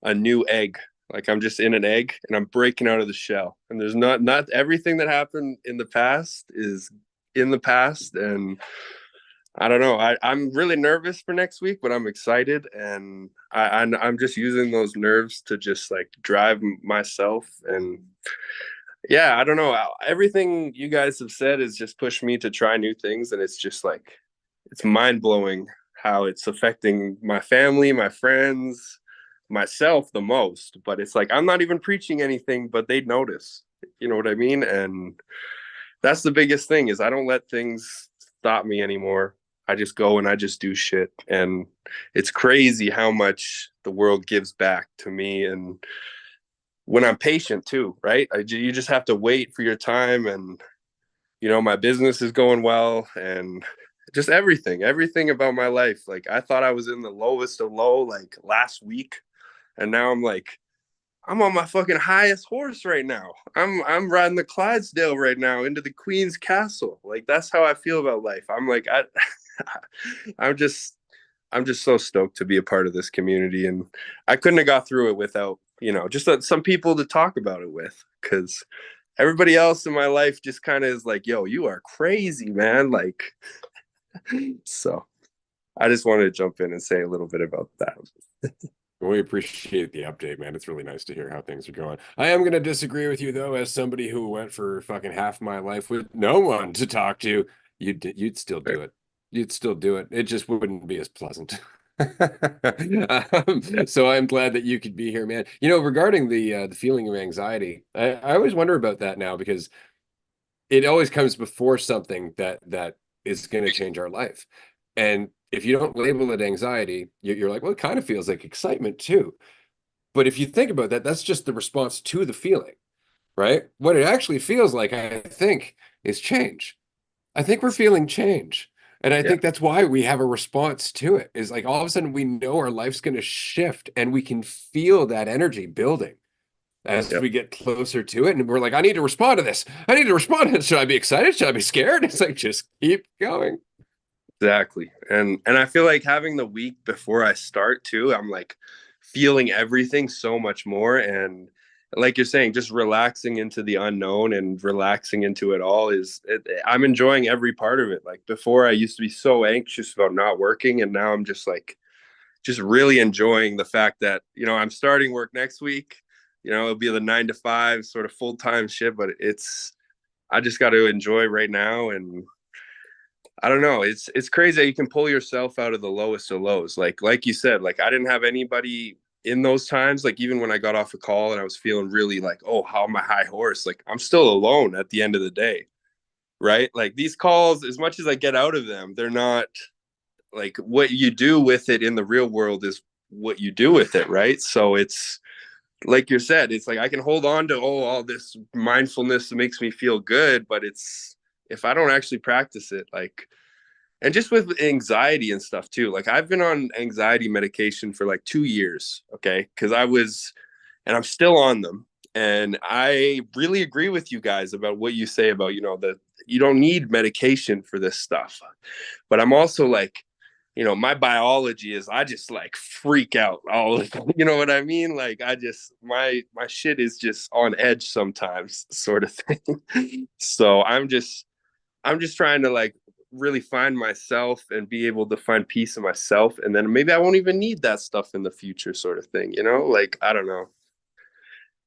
a new egg. Like I'm just in an egg and I'm breaking out of the shell. And there's not everything that happened in the past is in the past. And I don't know. I'm really nervous for next week, but I'm excited, and I'm just using those nerves to just like drive myself. And yeah, I don't know. Everything you guys have said has just pushed me to try new things, and it's just like it's mind blowing how it's affecting my family, my friends, myself the most. But it's like I'm not even preaching anything, but they notice. You know what I mean? And that's the biggest thing is I don't let things stop me anymore. I just go and I just do shit. And it's crazy how much the world gives back to me. And when I'm patient too, right? You just have to wait for your time. And, my business is going well, and just everything about my life. Like I thought I was in the lowest of low, like last week. And now I'm on my fucking highest horse right now. I'm riding the Clydesdale right now into the Queen's Castle. Like that's how I feel about life. I'm like I'm just I'm just so stoked to be a part of this community, and I couldn't have got through it without just some people to talk about it with, because everybody else in my life just kind of is like, yo, you are crazy, man. Like so I just wanted to jump in and say a little bit about that. We appreciate the update, man. It's really nice to hear how things are going. I am going to disagree with you, though, as somebody who went for fucking half my life with no one to talk to. You'd still do it. You'd still do it. It just wouldn't be as pleasant. So I'm glad that you could be here, man. Regarding the feeling of anxiety, I always wonder about that now, because it always comes before something that is going to change our life. And if you don't label it anxiety, you're like, well, it kind of feels like excitement too. But if you think about that, that's just the response to the feeling, right? What it actually feels like, I think, is change. I think we're feeling change. And I Yeah. think that's why we have a response to it, is like all of a sudden we know our life's going to shift, and we can feel that energy building as Yep. we get closer to it. And we're like, I need to respond to this. I need to respond to this. Should I be excited? Should I be scared? It's like, just keep going. Exactly. And I feel like having the week before I start too, I'm like feeling everything so much more. And like you're saying, just relaxing into the unknown and relaxing into it all I'm enjoying every part of it. Like before I used to be so anxious about not working, and now I'm just like just really enjoying the fact that, I'm starting work next week. It'll be the 9 to 5 sort of full-time shit, but I just got to enjoy right now. And I don't know. It's crazy that you can pull yourself out of the lowest of lows. Like you said, like I didn't have anybody in those times. Like even when I got off a call and I was feeling really like, oh, how am I high horse? Like I'm still alone at the end of the day, right? Like these calls, as much as I get out of them, they're not like what you do with it in the real world is what you do with it, right? So it's like you said, it's like I can hold on to all this mindfulness that makes me feel good, but if I don't actually practice it, like, and just with anxiety and stuff too. Like I've been on anxiety medication for like 2 years, okay? Because and I'm still on them. And I really agree with you guys about what you say about, that you don't need medication for this stuff. But I'm also like, my biology is I just like freak out all you know what I mean? Like I just my shit is just on edge sometimes, sort of thing. So I'm just trying to like really find myself and be able to find peace in myself. And then maybe I won't even need that stuff in the future, sort of thing, Like I don't know.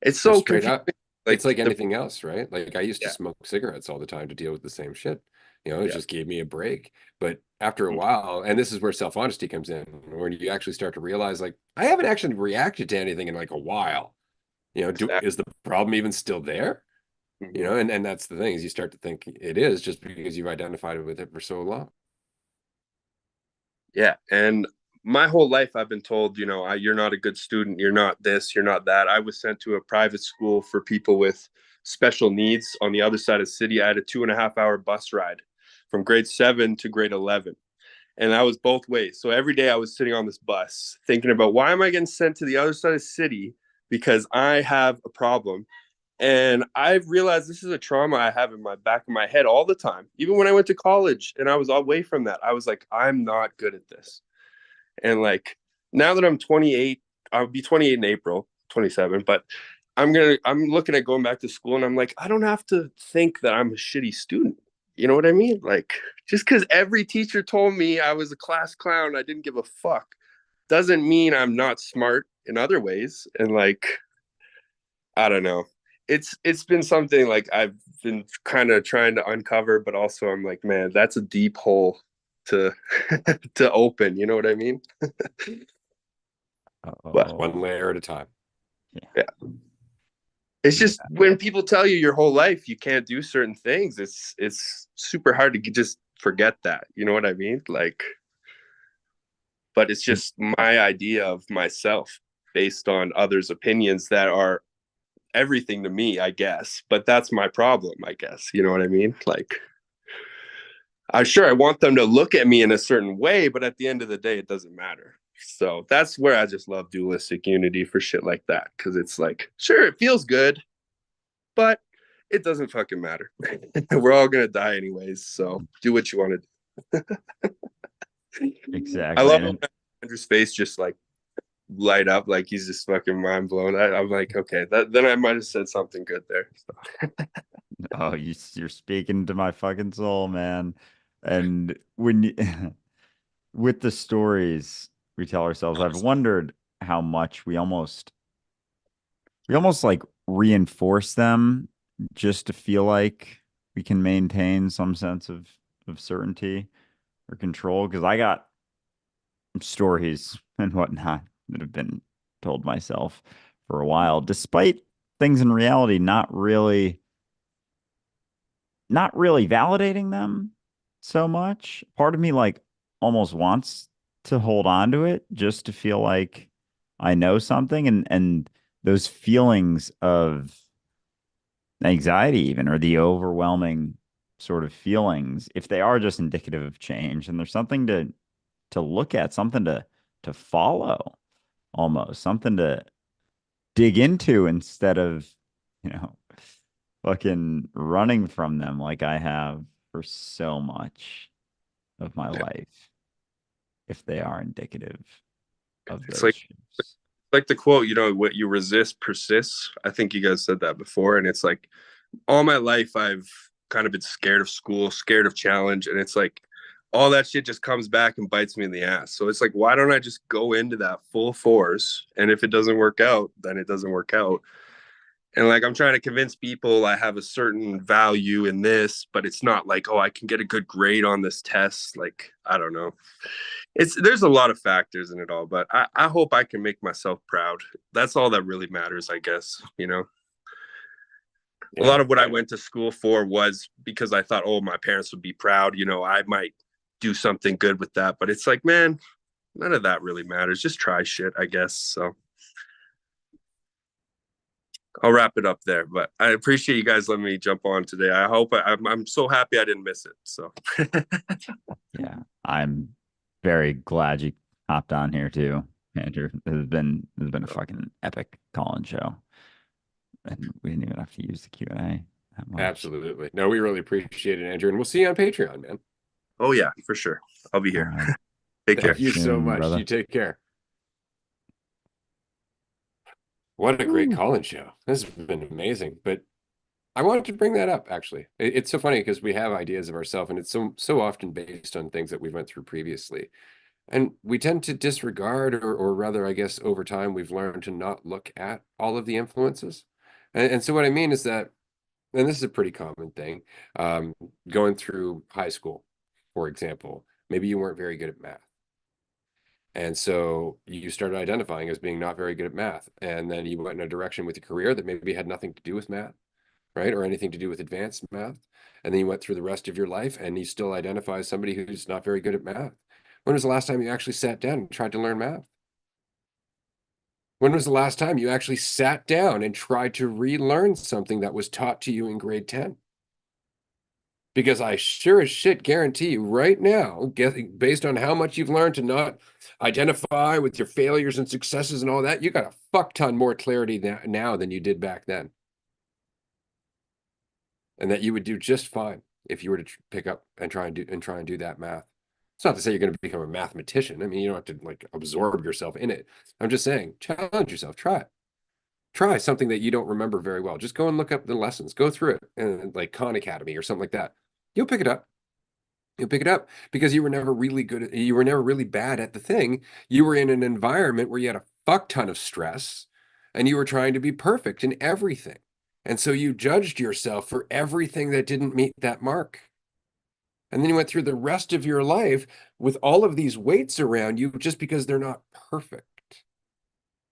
It's Well, so straight confusing. up, it's like The anything else, right? Like I used to yeah, smoke cigarettes all the time to deal with the same shit. It yeah. just gave me a break. But after a while, and this is where self-honesty comes in, when you actually start to realize, like, I haven't actually reacted to anything in like a while. Exactly. Is the problem even still there? Mhm. And that's the thing, is you start to think it is, just because you've identified with it for so long. Yeah. And my whole life I've been told, you're not a good student, you're not this, you're not that. I was sent to a private school for people with special needs on the other side of the city. I had a 2.5 hour bus ride from grade 7 to grade 11. And I was both ways. So every day I was sitting on this bus thinking about, why am I getting sent to the other side of the city because I have a problem? And I realized this is a trauma I have in my back of my head all the time. Even when I went to college and I was away from that, I was like, I'm not good at this. And like now that I'm 28, I'll be 28 in April, 27, but I'm looking at going back to school and I'm like, I don't have to think that I'm a shitty student. You know what I mean? Like just because every teacher told me I was a class clown, I didn't give a fuck, doesn't mean I'm not smart in other ways. And like, I don't know. It's been something like I've been kind of trying to uncover, but also I'm like, man, that's a deep hole to to open. You know what I mean? But One Oh, layer at a time. yeah. yeah, it's Yeah. just when people tell you your whole life you can't do certain things, it's super hard to just forget that. You know what I mean? Like, but it's just my idea of myself based on others' opinions that are everything to me, I guess. But that's my problem, I guess. You know what I mean? Like, I want them to look at me in a certain way, but at the end of the day, it doesn't matter. So that's where I just love dualistic unity for shit like that. Cause it's like, sure, it feels good, but it doesn't fucking matter. We're all gonna die anyways. So do what you want to do. I Exactly. love And Andrew's face just like light up, like he's just fucking mind blown. I'm like, okay, then I might have said something good there. So. oh, you're speaking to my fucking soul, man. And when you, with the stories we tell ourselves, I've wondered how much we almost like reinforce them just to feel like we can maintain some sense of certainty or control. Because I got stories and whatnot that have been told myself for a while, despite things in reality not really validating them so much. Part of me like almost wants to hold on to it just to feel like I know something, and those feelings of anxiety even, or the overwhelming sort of feelings, if they are just indicative of change and there's something to look at, something to follow, almost something to dig into instead of, you know, fucking running from them like I have for so much of my life, if they are indicative of It's those like shifts. the quote, what you resist persists. I think you guys said that before. And it's like all my life I've kind of been scared of school, scared of challenge. And it's like all that shit just comes back and bites me in the ass. So it's like, why don't I just go into that full force? And if it doesn't work out, then it doesn't work out. And like I'm trying to convince people I have a certain value in this, but it's not like, oh, I can get a good grade on this test. Like, I don't know. There's a lot of factors in it all, but I hope I can make myself proud. That's all that really matters, I guess. A Yeah. lot of what I went to school for was because I thought, oh, my parents would be proud. I might do something good with that. But it's like, man, none of that really matters. Just try shit, I guess. So I'll wrap it up there. But I appreciate you guys letting me jump on today. I hope I'm so happy I didn't miss it. So Yeah, I'm very glad you hopped on here too, Andrew. This has been a fucking epic call-in show, and we didn't even have to use the Q&A that much. Absolutely. No, we really appreciate it, Andrew, and we'll see you on Patreon, man. oh yeah, for sure. I'll be here. All right. Take care. Thank you so Soon, much. brother. You take care. What a great Ooh. call-in show. This has been amazing. But I wanted to bring that up, actually. It's so funny because we have ideas of ourselves, and it's so often based on things that we went through previously. And we tend to disregard, or rather, I guess, over time, we've learned to not look at all of the influences. And so what I mean is that, and this is a pretty common thing, going through high school, for example, maybe you weren't very good at math. And so you started identifying as being not very good at math. And then you went in a direction with your career that maybe had nothing to do with math, right? Or anything to do with advanced math. And then you went through the rest of your life and you still identify as somebody who's not very good at math. When was the last time you actually sat down and tried to learn math? When was the last time you actually sat down and tried to relearn something that was taught to you in grade 10? Because I sure as shit guarantee you right now, based on how much you've learned to not identify with your failures and successes and all that, you got a fuck ton more clarity now than you did back then. And that you would do just fine if you were to pick up and try and do that math. It's not to say you're going to become a mathematician. I mean, you don't have to like absorb yourself in it. I'm just saying, challenge yourself, try it. Try something that you don't remember very well. Just go and look up the lessons, go through it, and like Khan Academy or something like that. You'll pick it up. You'll pick it up because you were never really you were never really bad at the thing. You were in an environment where you had a fuck ton of stress and you were trying to be perfect in everything. And so you judged yourself for everything that didn't meet that mark. And then you went through the rest of your life with all of these weights around you just because they're not perfect.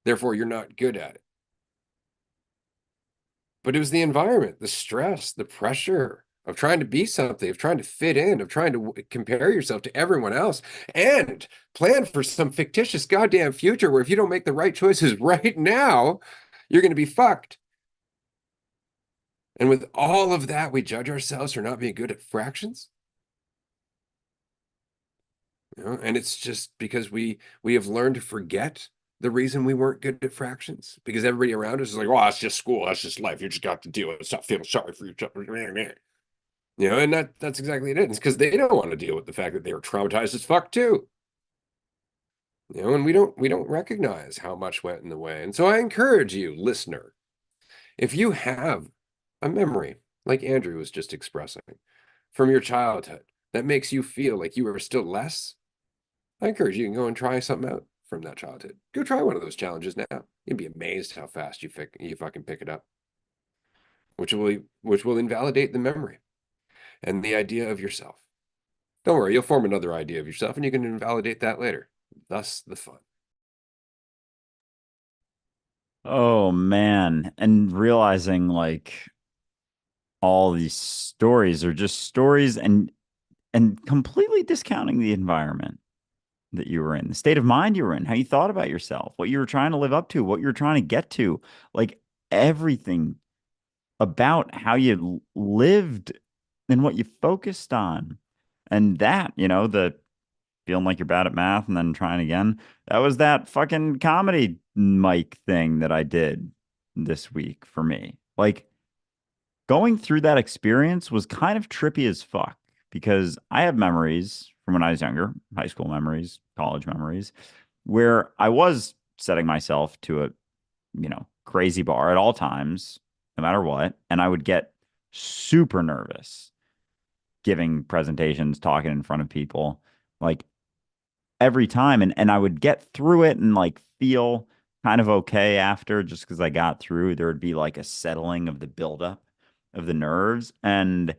Therefore, you're not good at it. But it was the environment, the stress, the pressure of trying to be something, of trying to fit in, of trying to compare yourself to everyone else and plan for some fictitious goddamn future where if you don't make the right choices right now, you're going to be fucked. And with all of that, we judge ourselves for not being good at fractions. You know, and it's just because we have learned to forget the reason we weren't good at fractions, because everybody around us is like, oh, that's just school, that's just life. You just got to deal with it. Stop feeling sorry for yourself. You know, and that's exactly it. It's because they don't want to deal with the fact that they were traumatized as fuck too. You know, and we don't recognize how much went in the way. And so I encourage you, listener, if you have a memory like Andrew was just expressing from your childhood that makes you feel like you are still less, I encourage you to go and try something out from that childhood. Go try one of those challenges now. You'd be amazed how fast you fucking pick it up, which will invalidate the memory and the idea of yourself. Don't worry, you'll form another idea of yourself and you can invalidate that later. Thus the fun. Oh man. And realizing like all these stories are just stories and completely discounting the environment that you were in, the state of mind you were in, how you thought about yourself, what you were trying to live up to, what you were trying to get to, like everything about how you lived and what you focused on. And that, the feeling like you're bad at math and then trying again. That was that fucking comedy mic thing that I did this week for me. Like going through that experience was kind of trippy as fuck because I have memories from when I was younger, high school memories, college memories, where I was setting myself to a, crazy bar at all times, no matter what. And I would get super nervous giving presentations, talking in front of people. Like every time and I would get through it and like feel kind of okay after just because I got through. There would be like a settling of the buildup of the nerves. And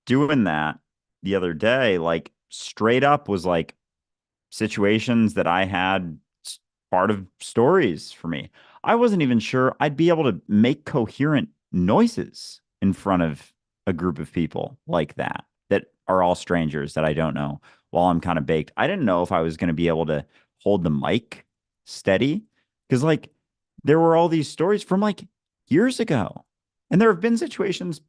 doing that the other day, like straight up was like situations that I had part of stories for me. I wasn't even sure I'd be able to make coherent noises in front of a group of people like that are all strangers that I don't know while I'm kind of baked. I didn't know if I was going to be able to hold the mic steady because like there were all these stories from like years ago. And there have been situations,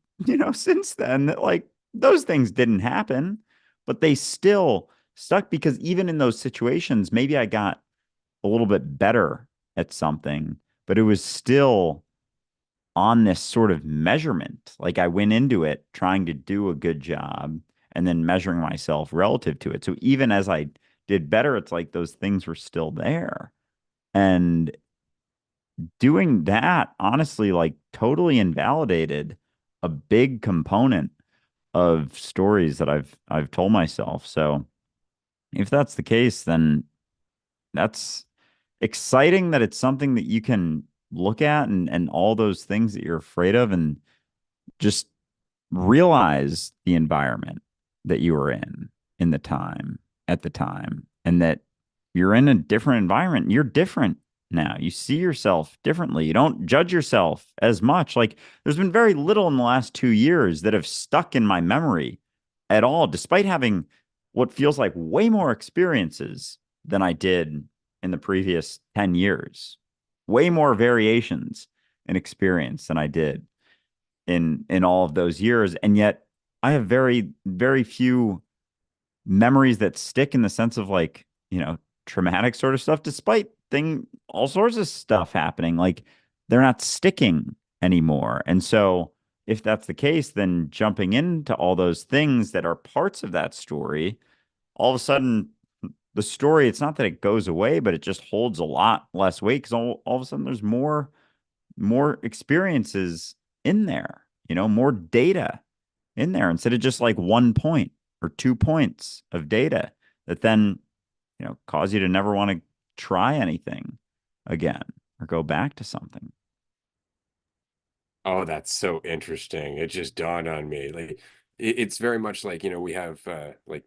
since then that like those things didn't happen, but they still stuck because even in those situations, maybe I got a little bit better at something, but it was still on this sort of measurement. Like I went into it trying to do a good job and then measuring myself relative to it. So even as I did better, it's like those things were still there. And doing that, honestly, like totally invalidated a big component of stories that I've told myself. So if that's the case, then that's exciting that it's something that you can look at and all those things that you're afraid of and just realize the environment that you were in the time at the time and that you're in a different environment. You're different now. You see yourself differently. You don't judge yourself as much. Like there's been very little in the last 2 years that have stuck in my memory at all, despite having what feels like way more experiences than I did in the previous 10 years. Way more variations in experience than I did in all of those years. And yet I have very, very few memories that stick in the sense of like, traumatic sort of stuff, despite all sorts of stuff happening. Like they're not sticking anymore. And so if that's the case, then jumping into all those things that are parts of that story, all of a sudden the story, it's not that it goes away, but it just holds a lot less weight because all of a sudden there's more experiences in there, more data in there instead of just like 1 point or 2 points of data that then, cause you to never want to try anything again or go back to something. Oh, that's so interesting. It just dawned on me. Like it's very much like, we have like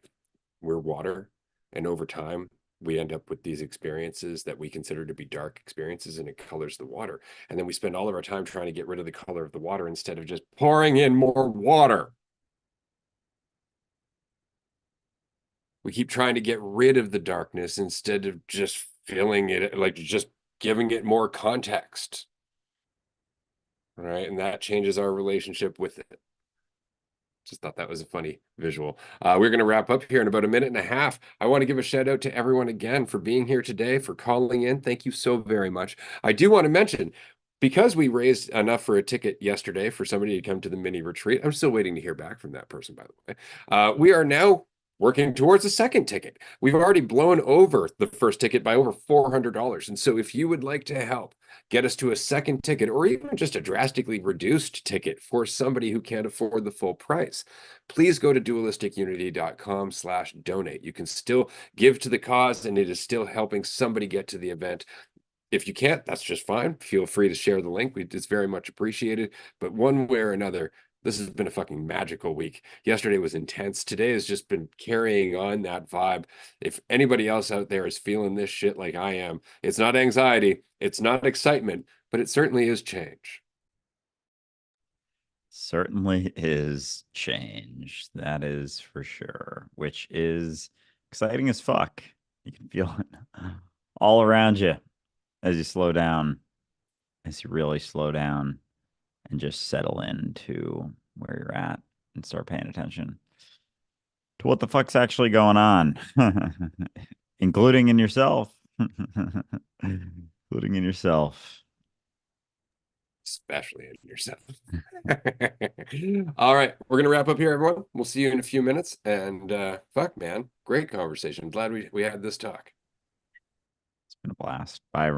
we're water, and over time we end up with these experiences that we consider to be dark experiences, and it colors the water. And then we spend all of our time trying to get rid of the color of the water instead of just pouring in more water. We keep trying to get rid of the darkness instead of just filling it, like just giving it more context. Right. And that changes our relationship with it. Just thought that was a funny visual. We're going to wrap up here in about a minute and a half. I want to give a shout out to everyone again for being here today, for calling in. Thank you so very much. I do want to mention, because we raised enough for a ticket yesterday for somebody to come to the mini retreat, I'm still waiting to hear back from that person, by the way. We are now working towards a second ticket. We've already blown over the first ticket by over $400. And so if you would like to help get us to a second ticket, or even just a drastically reduced ticket for somebody who can't afford the full price, please go to dualisticunity.com/donate. You can still give to the cause, and it is still helping somebody get to the event. If you can't, that's just fine. Feel free to share the link. It's very much appreciated. But one way or another, this has been a fucking magical week. Yesterday was intense. Today has just been carrying on that vibe. If anybody else out there is feeling this shit like I am, it's not anxiety, it's not excitement, but it certainly is change. Certainly is change. That is for sure, which is exciting as fuck. You can feel it all around you as you slow down, as you really slow down and just settle into where you're at and start paying attention to what the fuck's actually going on, including in yourself, including in yourself. Especially in yourself. All right, we're gonna wrap up here, everyone. We'll see you in a few minutes. And fuck, man, great conversation. Glad we had this talk. It's been a blast. Bye, everyone.